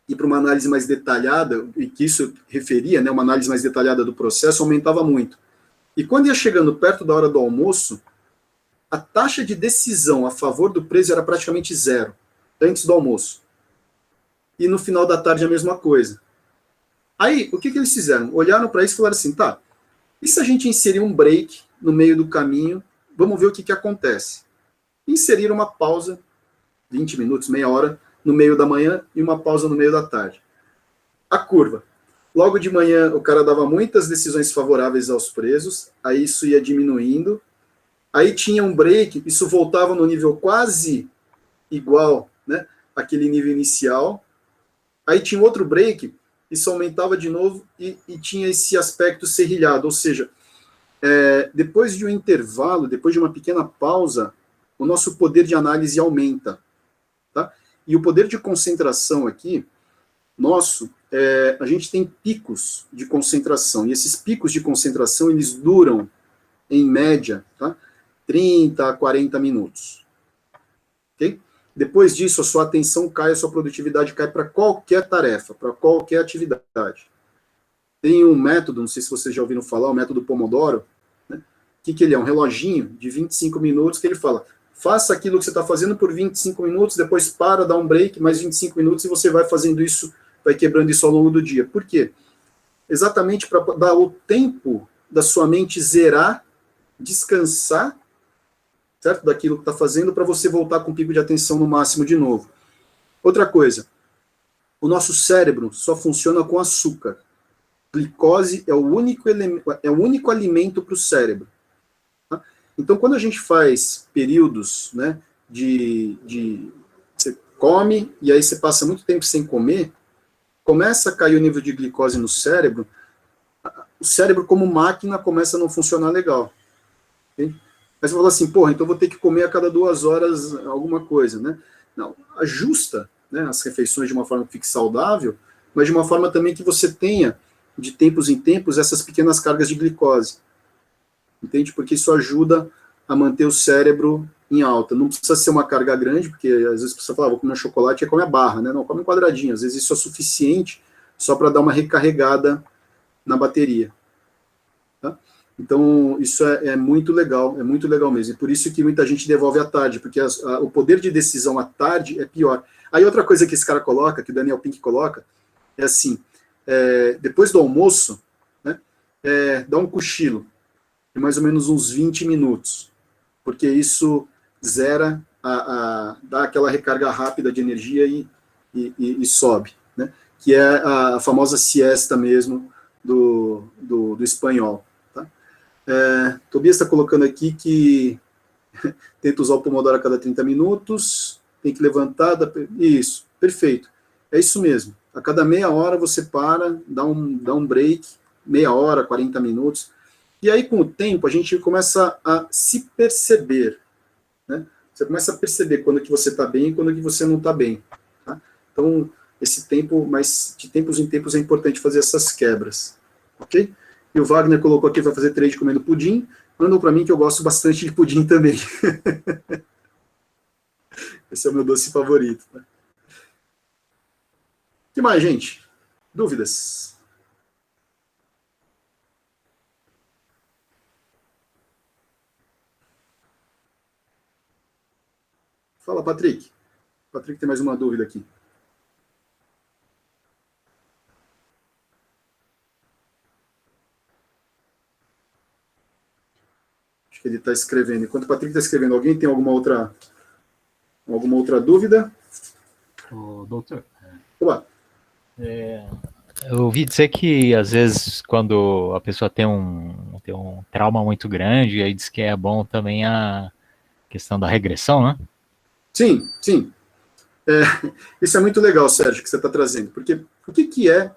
e para uma análise mais detalhada, e que isso referia, né, uma análise mais detalhada do processo, aumentava muito. E quando ia chegando perto da hora do almoço, a taxa de decisão a favor do preso era praticamente zero, antes do almoço. E no final da tarde a mesma coisa. Aí, o que eles fizeram? Olharam para isso e falaram assim, tá, e se a gente inserir um break no meio do caminho, vamos ver o que acontece. Inseriram uma pausa, 20 minutos, meia hora, no meio da manhã e uma pausa no meio da tarde. A curva. Logo de manhã, o cara dava muitas decisões favoráveis aos presos, aí isso ia diminuindo, aí tinha um break, isso voltava no nível quase igual, né, àquele nível inicial, aí tinha outro break, isso aumentava de novo e tinha esse aspecto serrilhado, ou seja, depois de um intervalo, depois de uma pequena pausa, o nosso poder de análise aumenta. Tá? E o poder de concentração aqui, nosso, a gente tem picos de concentração, e esses picos de concentração, eles duram, em média, tá? 30 a 40 minutos. Ok? Depois disso, a sua atenção cai, a sua produtividade cai para qualquer tarefa, para qualquer atividade. tem um método, não sei se vocês já ouviram falar, o método Pomodoro, né? Que ele é? Um reloginho de 25 minutos que ele fala, faça aquilo que você está fazendo por 25 minutos, depois para, dá um break, mais 25 minutos, e você vai fazendo isso, vai quebrando isso ao longo do dia. Por quê? Exatamente para dar o tempo da sua mente zerar, descansar, certo? Daquilo que está fazendo, para você voltar com o pico de atenção no máximo de novo. Outra coisa, o nosso cérebro só funciona com açúcar. Glicose é o único alimento para o cérebro. Tá? Então, quando a gente faz períodos, né, você come e aí você passa muito tempo sem comer, começa a cair o nível de glicose no cérebro, o cérebro como máquina começa a não funcionar legal. Okay? Aí você fala assim, porra, então eu vou ter que comer a cada 2 horas alguma coisa, né? Não, ajusta, né, as refeições de uma forma que fique saudável, mas de uma forma também que você tenha, de tempos em tempos, essas pequenas cargas de glicose. Entende? Porque isso ajuda a manter o cérebro em alta. Não precisa ser uma carga grande, porque às vezes você fala, vou comer um chocolate e come a barra, né? Não, come um quadradinho. Às vezes isso é suficiente só para dar uma recarregada na bateria. Tá? Então, isso é muito legal mesmo. E por isso que muita gente devolve à tarde, porque o poder de decisão à tarde é pior. Aí outra coisa que esse cara coloca, que o Daniel Pink coloca, é assim, depois do almoço, né, dá um cochilo, de mais ou menos uns 20 minutos, porque isso zera, dá aquela recarga rápida de energia e sobe, né, que é a famosa siesta mesmo do espanhol. Tá? Tobias está colocando aqui que tenta usar o Pomodoro a cada 30 minutos, tem que levantar, isso, perfeito, é isso mesmo. A cada meia hora você para, dá um break, meia hora, 40 minutos, e aí com o tempo a gente começa a se perceber, né? Você começa a perceber quando que você está bem e quando que você não está bem. Tá? Então, esse tempo, mas de tempos em tempos é importante fazer essas quebras, ok? E o Wagner colocou aqui, vai fazer trade comendo pudim, mandou para mim que eu gosto bastante de pudim também. Esse é o meu doce favorito, né? O que mais, gente? Dúvidas? Fala, Patrick. Patrick tem mais uma dúvida aqui. Acho que ele está escrevendo. Enquanto o Patrick está escrevendo, alguém tem alguma outra dúvida? Doutor, Olá. eu ouvi dizer que, às vezes, quando a pessoa tem um trauma muito grande, aí diz que é bom também a questão da regressão, né? Sim, sim. Isso é muito legal, Sérgio, que você está trazendo, porque o que é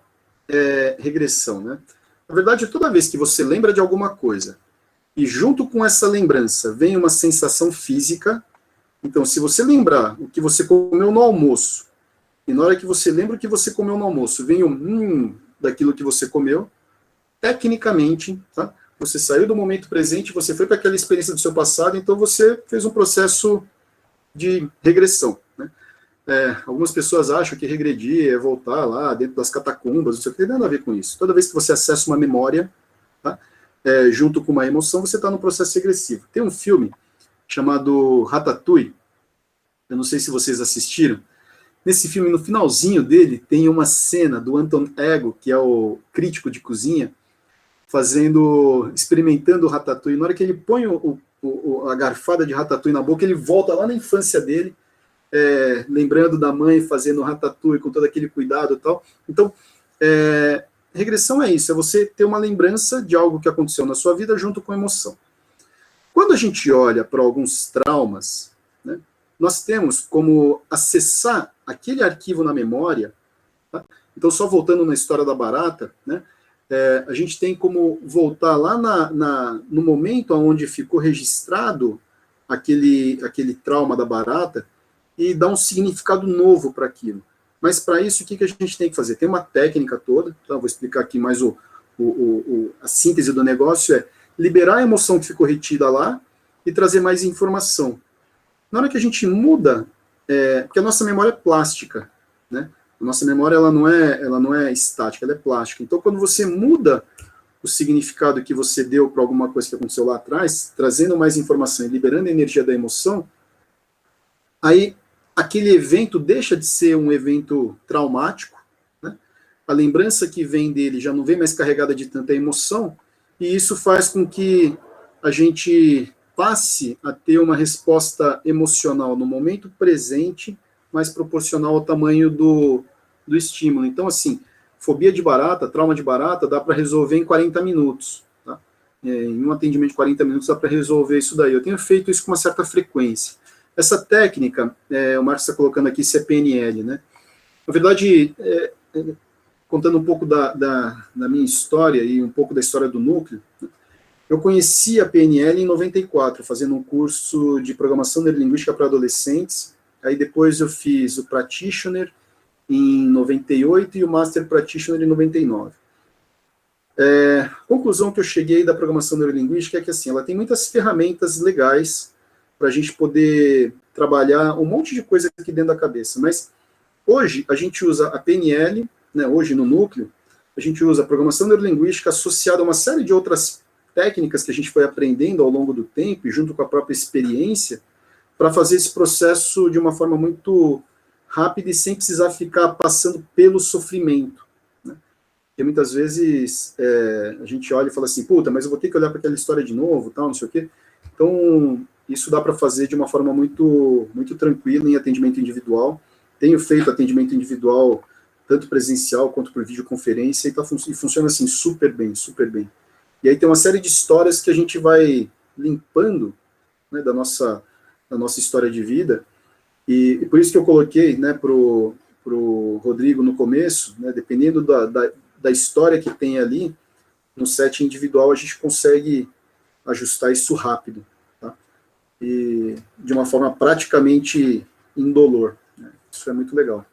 regressão, né? Na verdade, toda vez que você lembra de alguma coisa, e junto com essa lembrança vem uma sensação física, então, se você lembrar o que você comeu no almoço, e na hora que você lembra o que você comeu no almoço, vem o daquilo que você comeu, tecnicamente, tá? Você saiu do momento presente, você foi para aquela experiência do seu passado, então você fez um processo de regressão, né? Algumas pessoas acham que regredir é voltar lá dentro das catacumbas, não sei o que, não tem nada a ver com isso. Toda vez que você acessa uma memória, tá? Junto com uma emoção, você está no processo regressivo. Tem um filme chamado Ratatouille, eu não sei se vocês assistiram. Nesse filme, no finalzinho dele, tem uma cena do Anton Ego, que é o crítico de cozinha, experimentando o ratatouille. Na hora que ele põe a garfada de ratatouille na boca, ele volta lá na infância dele, lembrando da mãe fazendo ratatouille com todo aquele cuidado e tal. Então, regressão é isso, é você ter uma lembrança de algo que aconteceu na sua vida junto com emoção. Quando a gente olha para alguns traumas, né, nós temos como acessar aquele arquivo na memória, tá? Então, só voltando na história da barata, né, a gente tem como voltar lá no momento onde ficou registrado aquele trauma da barata e dar um significado novo para aquilo. Mas, para isso, o que a gente tem que fazer? Tem uma técnica toda, tá? Vou explicar aqui mais a síntese do negócio, liberar a emoção que ficou retida lá e trazer mais informação. Na hora que a gente muda, porque a nossa memória é plástica, né? A nossa memória ela não é estática, ela é plástica. Então, quando você muda o significado que você deu para alguma coisa que aconteceu lá atrás, trazendo mais informação e liberando a energia da emoção, aí aquele evento deixa de ser um evento traumático, né? A lembrança que vem dele já não vem mais carregada de tanta emoção, e isso faz com que a gente passe a ter uma resposta emocional no momento presente, mais proporcional ao tamanho do estímulo. Então, assim, fobia de barata, trauma de barata, dá para resolver em 40 minutos. Tá? Em um atendimento de 40 minutos dá para resolver isso daí. Eu tenho feito isso com uma certa frequência. Essa técnica, o Marcos está colocando aqui, isso é PNL, né? Na verdade, contando um pouco da minha história e um pouco da história do núcleo, eu conheci a PNL em 94, fazendo um curso de programação neurolinguística para adolescentes. Aí depois eu fiz o Practitioner em 98 e o Master Practitioner em 99. Conclusão que eu cheguei da programação neurolinguística é que assim, ela tem muitas ferramentas legais para a gente poder trabalhar um monte de coisa aqui dentro da cabeça. Mas hoje a gente usa a PNL, né, hoje no núcleo, a gente usa a programação neurolinguística associada a uma série de outras técnicas que a gente foi aprendendo ao longo do tempo e junto com a própria experiência, para fazer esse processo de uma forma muito rápida e sem precisar ficar passando pelo sofrimento. Né? Porque muitas vezes a gente olha e fala assim, puta, mas eu vou ter que olhar para aquela história de novo, tal, não sei o quê. Então, isso dá para fazer de uma forma muito, muito tranquila em atendimento individual. Tenho feito atendimento individual, tanto presencial quanto por videoconferência, e funciona assim super bem, super bem. E aí tem uma série de histórias que a gente vai limpando, né, da nossa história de vida, e por isso que eu coloquei, né, pro Rodrigo no começo, né, dependendo da história que tem ali, no set individual a gente consegue ajustar isso rápido, tá? E de uma forma praticamente indolor, né? Isso é muito legal.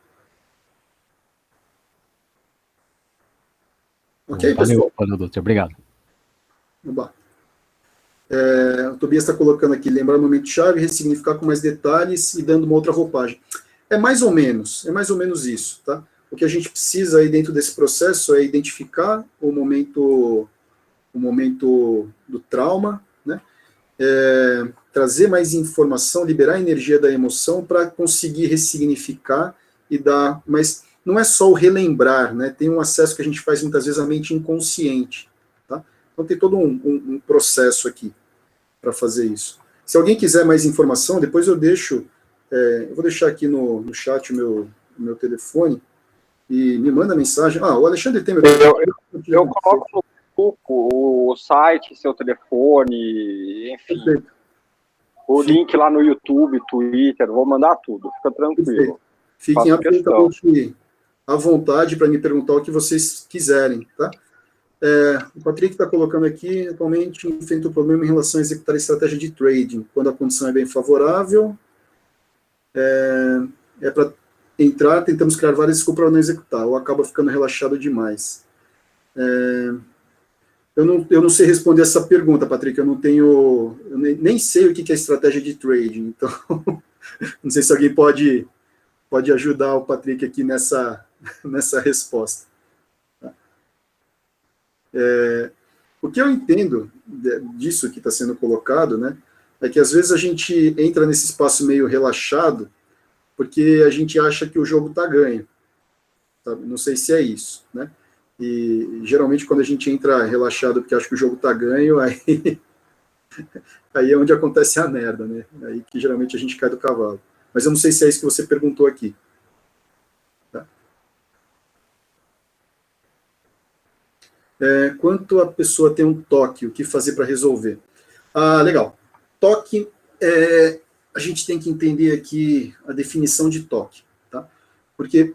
Ok, pessoal? Valeu, doutor. Obrigado. Vamos lá. O Tobias está colocando aqui, lembrar o momento-chave, ressignificar com mais detalhes e dando uma outra roupagem. É mais ou menos isso, tá? O que a gente precisa aí dentro desse processo é identificar o momento do trauma, né? Trazer mais informação, liberar a energia da emoção para conseguir ressignificar e dar, mas não é só o relembrar, né? Tem um acesso que a gente faz muitas vezes à mente inconsciente, tá? Então tem todo um processo aqui para fazer isso. Se alguém quiser mais informação, depois eu deixo, eu vou deixar aqui no chat o meu telefone, e me manda mensagem. O Alexandre tem meu telefone. Eu coloco no grupo o site, seu telefone, enfim. Perfeito. O link lá no YouTube, Twitter, vou mandar tudo, fica tranquilo. Perfeito. Fiquem Faço absolutamente à vontade para me perguntar o que vocês quiserem, tá? O Patrick está colocando aqui, atualmente enfrenta o problema em relação a executar a estratégia de trading, quando a condição é bem favorável, para entrar, tentamos criar várias desculpas para não executar, ou acaba ficando relaxado demais. Eu não sei responder essa pergunta, Patrick, eu nem sei o que é estratégia de trading, então, não sei se alguém pode ajudar o Patrick aqui nessa resposta. O que eu entendo disso que está sendo colocado, né, é que às vezes a gente entra nesse espaço meio relaxado porque a gente acha que o jogo está ganho. Tá? Não sei se é isso, né? E geralmente quando a gente entra relaxado porque acha que o jogo está ganho, aí é onde acontece a merda, né? Aí que geralmente a gente cai do cavalo. Mas eu não sei se é isso que você perguntou aqui. Quanto a pessoa tem um toque, o que fazer para resolver? Legal. Toque, a gente tem que entender aqui a definição de toque, tá? Porque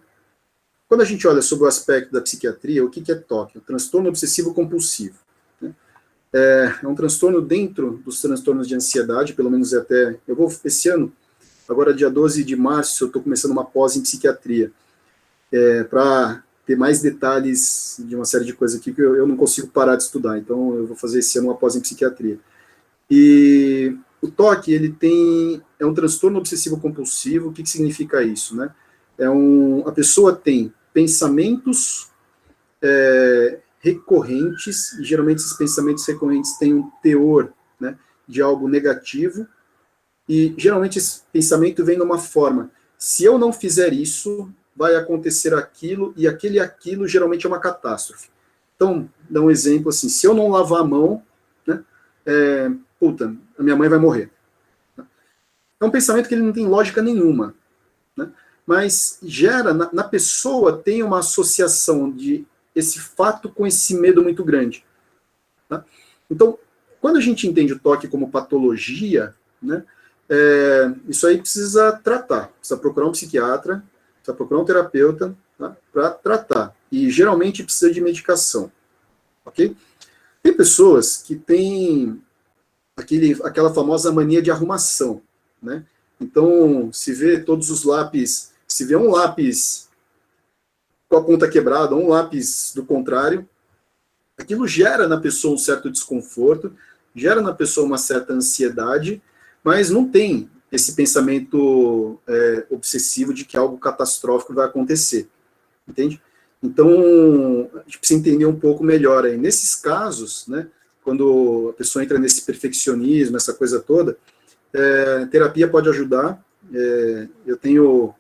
quando a gente olha sobre o aspecto da psiquiatria, o que é toque? O transtorno obsessivo compulsivo. Né? É um transtorno dentro dos transtornos de ansiedade, pelo menos esse ano, agora dia 12 de março, eu estou começando uma pós em psiquiatria, para ter mais detalhes de uma série de coisas aqui que eu não consigo parar de estudar, então eu vou fazer esse ano uma pós em psiquiatria. E o TOC, é um transtorno obsessivo compulsivo. O que significa isso, né? A pessoa tem pensamentos recorrentes, e geralmente esses pensamentos recorrentes têm um teor, né, de algo negativo, e geralmente esse pensamento vem numa forma: se eu não fizer isso, vai acontecer aquilo, e aquilo geralmente é uma catástrofe. Então, dá um exemplo assim: se eu não lavar a mão, né, a minha mãe vai morrer. É um pensamento que ele não tem lógica nenhuma, né, mas gera, na pessoa, tem uma associação de esse fato com esse medo muito grande. Tá? Então, quando a gente entende o toque como patologia, né, isso aí precisa tratar, precisa procurar um psiquiatra, precisa procurar um terapeuta, tá, para tratar. E geralmente precisa de medicação. Ok? Tem pessoas que têm aquela famosa mania de arrumação, né? Então, se vê todos os lápis, se vê um lápis com a ponta quebrada, ou um lápis do contrário, aquilo gera na pessoa um certo desconforto, gera na pessoa uma certa ansiedade, mas não tem esse pensamento obsessivo de que algo catastrófico vai acontecer, entende? Então, a gente precisa entender um pouco melhor aí. Nesses casos, né, quando a pessoa entra nesse perfeccionismo, essa coisa toda, terapia pode ajudar. Eu tenho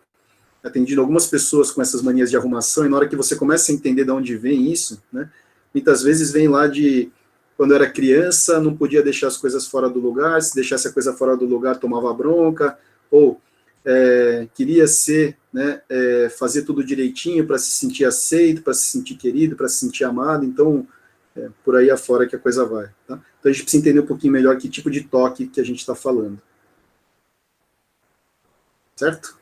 atendido algumas pessoas com essas manias de arrumação, e na hora que você começa a entender de onde vem isso, né, muitas vezes vem lá de quando era criança, não podia deixar as coisas fora do lugar, se deixasse a coisa fora do lugar, tomava bronca, ou queria ser, né, fazer tudo direitinho para se sentir aceito, para se sentir querido, para se sentir amado. Então, por aí afora que a coisa vai. Tá? Então, a gente precisa entender um pouquinho melhor que tipo de toque que a gente está falando. Certo?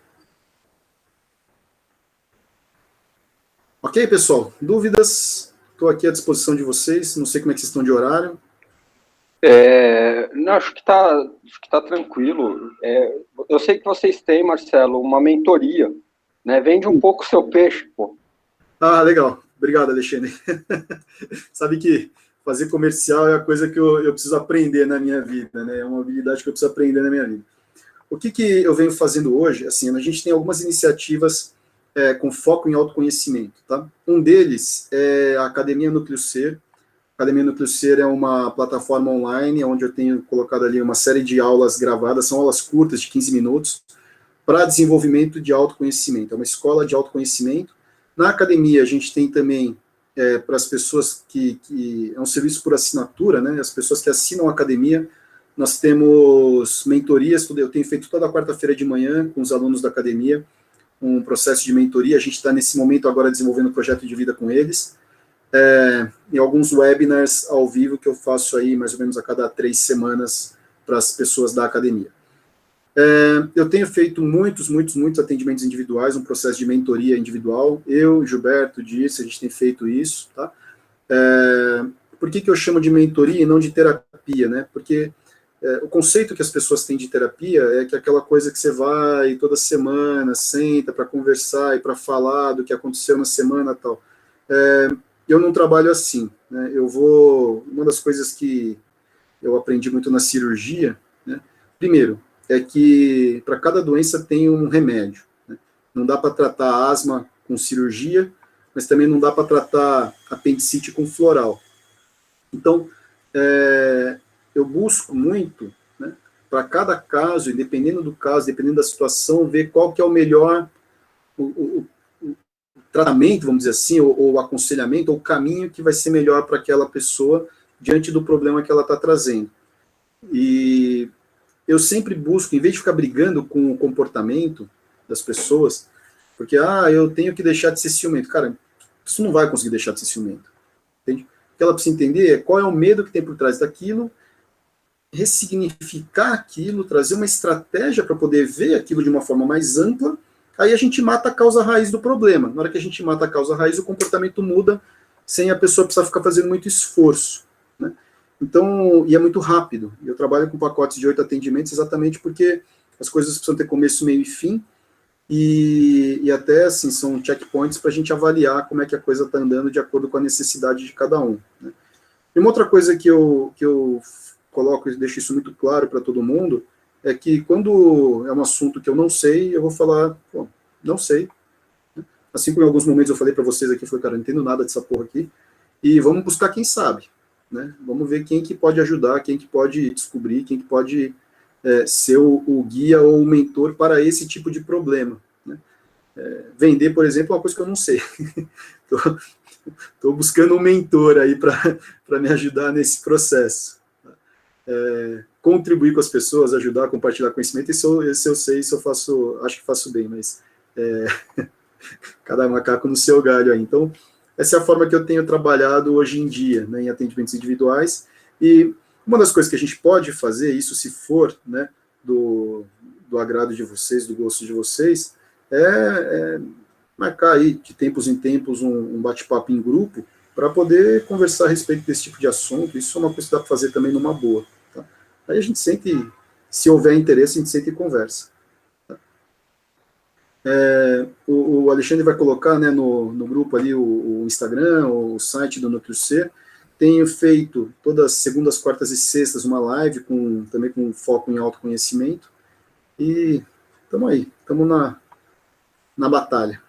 Ok, pessoal? Dúvidas? Estou aqui à disposição de vocês. Não sei como é que vocês estão de horário. Não, acho que tá tranquilo. Eu sei que vocês têm, Marcelo, uma mentoria, né? Vende um pouco o seu peixe, pô. Ah, legal. Obrigado, Alexandre. Sabe que fazer comercial é a coisa que eu preciso aprender na minha vida, né? É uma habilidade que eu preciso aprender na minha vida. O que eu venho fazendo hoje? Assim, a gente tem algumas iniciativas com foco em autoconhecimento, tá? Um deles é a Academia Núcleo Ser. A Academia Núcleo Ser é uma plataforma online onde eu tenho colocado ali uma série de aulas gravadas, são aulas curtas de 15 minutos, para desenvolvimento de autoconhecimento. É uma escola de autoconhecimento. Na academia, a gente tem também, para as pessoas que é um serviço por assinatura, né, as pessoas que assinam a academia, nós temos mentorias, eu tenho feito toda quarta-feira de manhã com os alunos da academia, um processo de mentoria. A gente está nesse momento agora desenvolvendo um projeto de vida com eles, e alguns webinars ao vivo que eu faço aí mais ou menos a cada 3 semanas para as pessoas da academia. Eu tenho feito muitos atendimentos individuais, um processo de mentoria individual. Eu, Gilberto, Dirce, a gente tem feito isso, tá? Por que eu chamo de mentoria e não de terapia, né? Porque o conceito que as pessoas têm de terapia é que é aquela coisa que você vai toda semana, senta para conversar e para falar do que aconteceu na semana e tal. Eu não trabalho assim, né? Uma das coisas que eu aprendi muito na cirurgia, né? Primeiro, é que para cada doença tem um remédio, né? Não dá para tratar asma com cirurgia, mas também não dá para tratar apendicite com floral. Então, eu busco muito, né, para cada caso, e dependendo do caso, dependendo da situação, ver qual que é o melhor o tratamento, vamos dizer assim, ou o aconselhamento, ou o caminho que vai ser melhor para aquela pessoa diante do problema que ela está trazendo. E eu sempre busco, em vez de ficar brigando com o comportamento das pessoas, porque, eu tenho que deixar de ser ciumento. Cara, isso não vai conseguir deixar de ser ciumento. Entende? O que ela precisa entender é qual é o medo que tem por trás daquilo, ressignificar aquilo, trazer uma estratégia para poder ver aquilo de uma forma mais ampla. Aí a gente mata a causa raiz do problema. Na hora que a gente mata a causa raiz, o comportamento muda, sem a pessoa precisar ficar fazendo muito esforço, né? Então, e é muito rápido. Eu trabalho com pacotes de 8 atendimentos exatamente porque as coisas precisam ter começo, meio e fim, e até, assim, são checkpoints para a gente avaliar como é que a coisa está andando de acordo com a necessidade de cada um, né? E uma outra coisa que eu coloco e deixo isso muito claro para todo mundo, é que quando é um assunto que eu não sei, eu vou falar, não sei, assim como em alguns momentos eu falei para vocês aqui, falei, cara, não entendo nada dessa porra aqui, e vamos buscar quem sabe, né? Vamos ver quem que pode ajudar, quem que pode descobrir, quem que pode ser o guia ou o mentor para esse tipo de problema, né? Vender, por exemplo, é uma coisa que eu não sei. Estou buscando um mentor aí para me ajudar nesse processo. Contribuir com as pessoas, ajudar a compartilhar conhecimento, isso eu sei, isso eu faço, acho que faço bem, mas cada macaco no seu galho aí. Então, essa é a forma que eu tenho trabalhado hoje em dia, né, em atendimentos individuais, e uma das coisas que a gente pode fazer, isso se for, né, do agrado de vocês, do gosto de vocês, marcar aí, de tempos em tempos, um bate-papo em grupo, para poder conversar a respeito desse tipo de assunto. Isso é uma coisa que dá para fazer também numa boa. Tá? Aí a gente sente, se houver interesse, a gente sente e conversa. Tá? O Alexandre vai colocar, né, no grupo ali o Instagram, o site do NucleoC. Tenho feito todas as segundas, quartas e sextas uma live, também com foco em autoconhecimento. E estamos aí, estamos na batalha.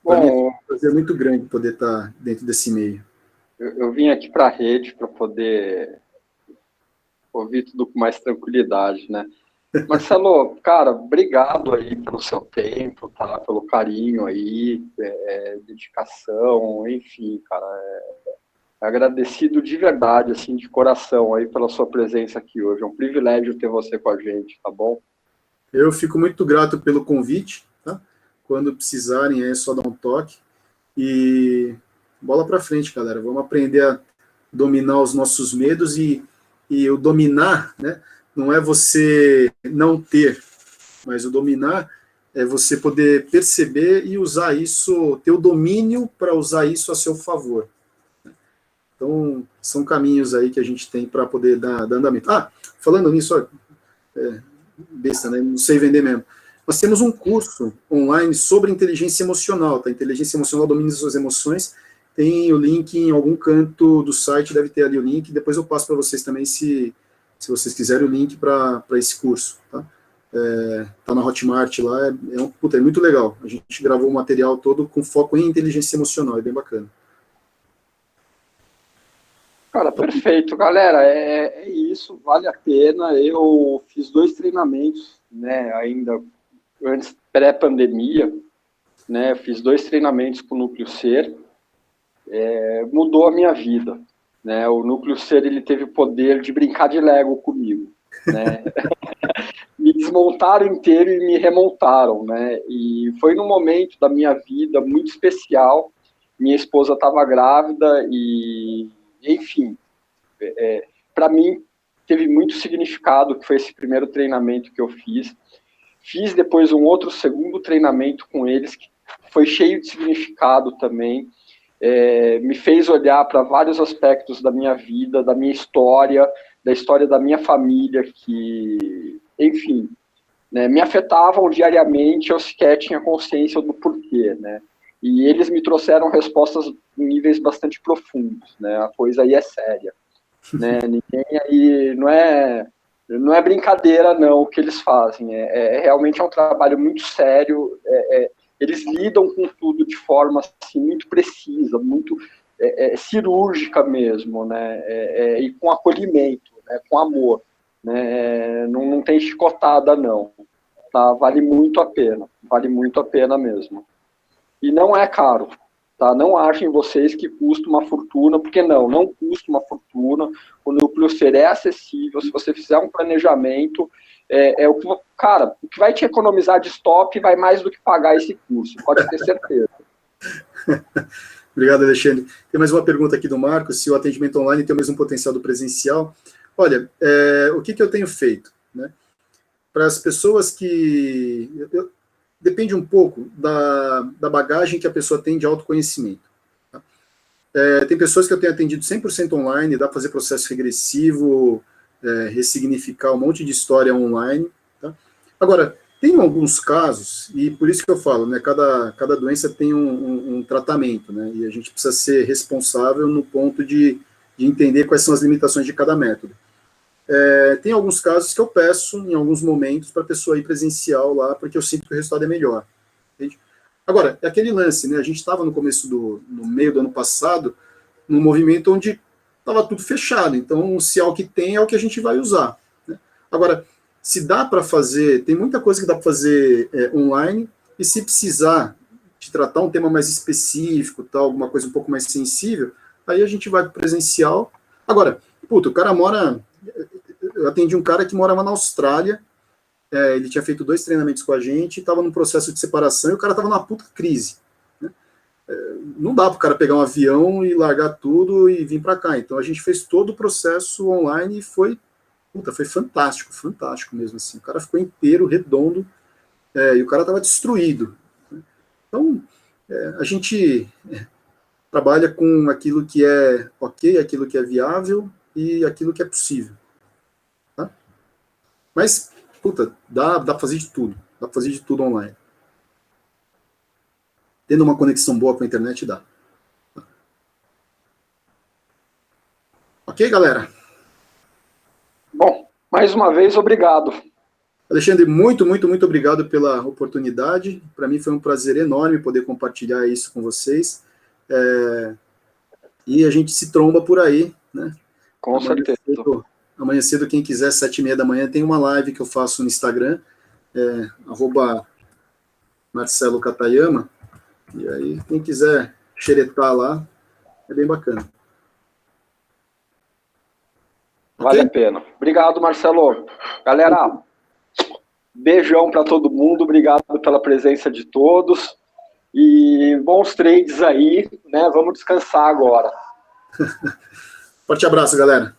Para mim é um prazer muito grande poder estar dentro desse meio. Eu vim aqui para a rede para poder ouvir tudo com mais tranquilidade, né? Marcelo, cara, obrigado aí pelo seu tempo, tá? Pelo carinho aí, dedicação, enfim, cara, agradecido de verdade, assim, de coração aí pela sua presença aqui hoje. É um privilégio ter você com a gente, tá bom? Eu fico muito grato pelo convite, tá? Quando precisarem, é só dar um toque. E bola para frente, galera. Vamos aprender a dominar os nossos medos e o dominar, né? Não é você não ter, mas o dominar é você poder perceber e usar isso, ter o domínio para usar isso a seu favor. Então, são caminhos aí que a gente tem para poder dar andamento. Falando nisso, ó, besta, né? Não sei vender mesmo. Nós temos um curso online sobre inteligência emocional, tá? Inteligência emocional, domínio das suas emoções. Tem o link em algum canto do site, deve ter ali o link. Depois eu passo para vocês também, se vocês quiserem, o link para esse curso, tá? Tá na Hotmart lá, é muito legal. A gente gravou o material todo com foco em inteligência emocional, é bem bacana. Cara, perfeito. Galera, é isso, vale a pena. Eu fiz 2 treinamentos, né, ainda antes, pré-pandemia, né, fiz 2 treinamentos com o NucleoC, mudou a minha vida, né, o NucleoC, ele teve o poder de brincar de Lego comigo, né, me desmontaram inteiro e me remontaram, né, e foi num momento da minha vida muito especial. Minha esposa estava grávida e, enfim, para mim teve muito significado, que foi esse primeiro treinamento que eu fiz. Fiz depois um outro segundo treinamento com eles, que foi cheio de significado também. Me fez olhar para vários aspectos da minha vida, da minha história, da história da minha família, que, enfim, né, me afetavam diariamente, eu sequer tinha consciência do porquê, né? E eles me trouxeram respostas em níveis bastante profundos, né? A coisa aí é séria, né? Ninguém aí, não é brincadeira, não, o que eles fazem. Realmente um trabalho muito sério. Eles lidam com tudo de forma assim, muito precisa, muito cirúrgica mesmo, né? E com acolhimento, né? Com amor. Né? Não tem chicotada, não. Tá? Vale muito a pena mesmo. E não é caro. Tá? Não achem vocês que custa uma fortuna, porque não custa uma fortuna. O NucleoC é acessível. Se você fizer um planejamento, cara, o que vai te economizar de stop vai mais do que pagar esse curso, pode ter certeza. Obrigado, Alexandre. Tem mais uma pergunta aqui do Marcos, se o atendimento online tem o mesmo potencial do presencial. Olha, o que eu tenho feito, né? Para as pessoas que... depende um pouco da bagagem que a pessoa tem de autoconhecimento. Tá? Tem pessoas que eu tenho atendido 100% online, dá para fazer processo regressivo, ressignificar um monte de história online. Tá? Agora, tem alguns casos, e por isso que eu falo, né, cada doença tem um tratamento, né, e a gente precisa ser responsável no ponto de entender quais são as limitações de cada método. Tem alguns casos que eu peço, em alguns momentos, para a pessoa ir presencial lá, porque eu sinto que o resultado é melhor. E Agora, é aquele lance, né? A gente estava no meio do ano passado, num movimento onde estava tudo fechado. Então, se é o que tem, é o que a gente vai usar. Né? Agora, se dá para fazer, tem muita coisa que dá para fazer online, e se precisar de tratar um tema mais específico, tal, alguma coisa um pouco mais sensível, aí a gente vai para presencial. Agora, puta, o cara mora... Eu atendi um cara que morava na Austrália, ele tinha feito 2 treinamentos com a gente, estava num processo de separação, e o cara estava numa puta crise. Né? Não dá para o cara pegar um avião e largar tudo e vir para cá. Então a gente fez todo o processo online e foi fantástico, fantástico mesmo assim. O cara ficou inteiro, redondo, e o cara estava destruído. Então, a gente trabalha com aquilo que é ok, aquilo que é viável e aquilo que é possível. Tá? Mas, puta, dá para fazer de tudo. Dá para fazer de tudo online. Tendo uma conexão boa com a internet, dá. Tá? Ok, galera? Bom, mais uma vez, obrigado. Alexandre, muito, muito, muito obrigado pela oportunidade. Para mim foi um prazer enorme poder compartilhar isso com vocês. E a gente se tromba por aí, né? Com certeza. Amanhã cedo, quem quiser, 7h30 da manhã, tem uma live que eu faço no Instagram, @Marcelo Katayama. E aí, quem quiser xeretar lá, é bem bacana. Vale a pena. Obrigado, Marcelo. Galera, beijão para todo mundo, obrigado pela presença de todos e bons trades aí, né? Vamos descansar agora. Forte abraço, galera.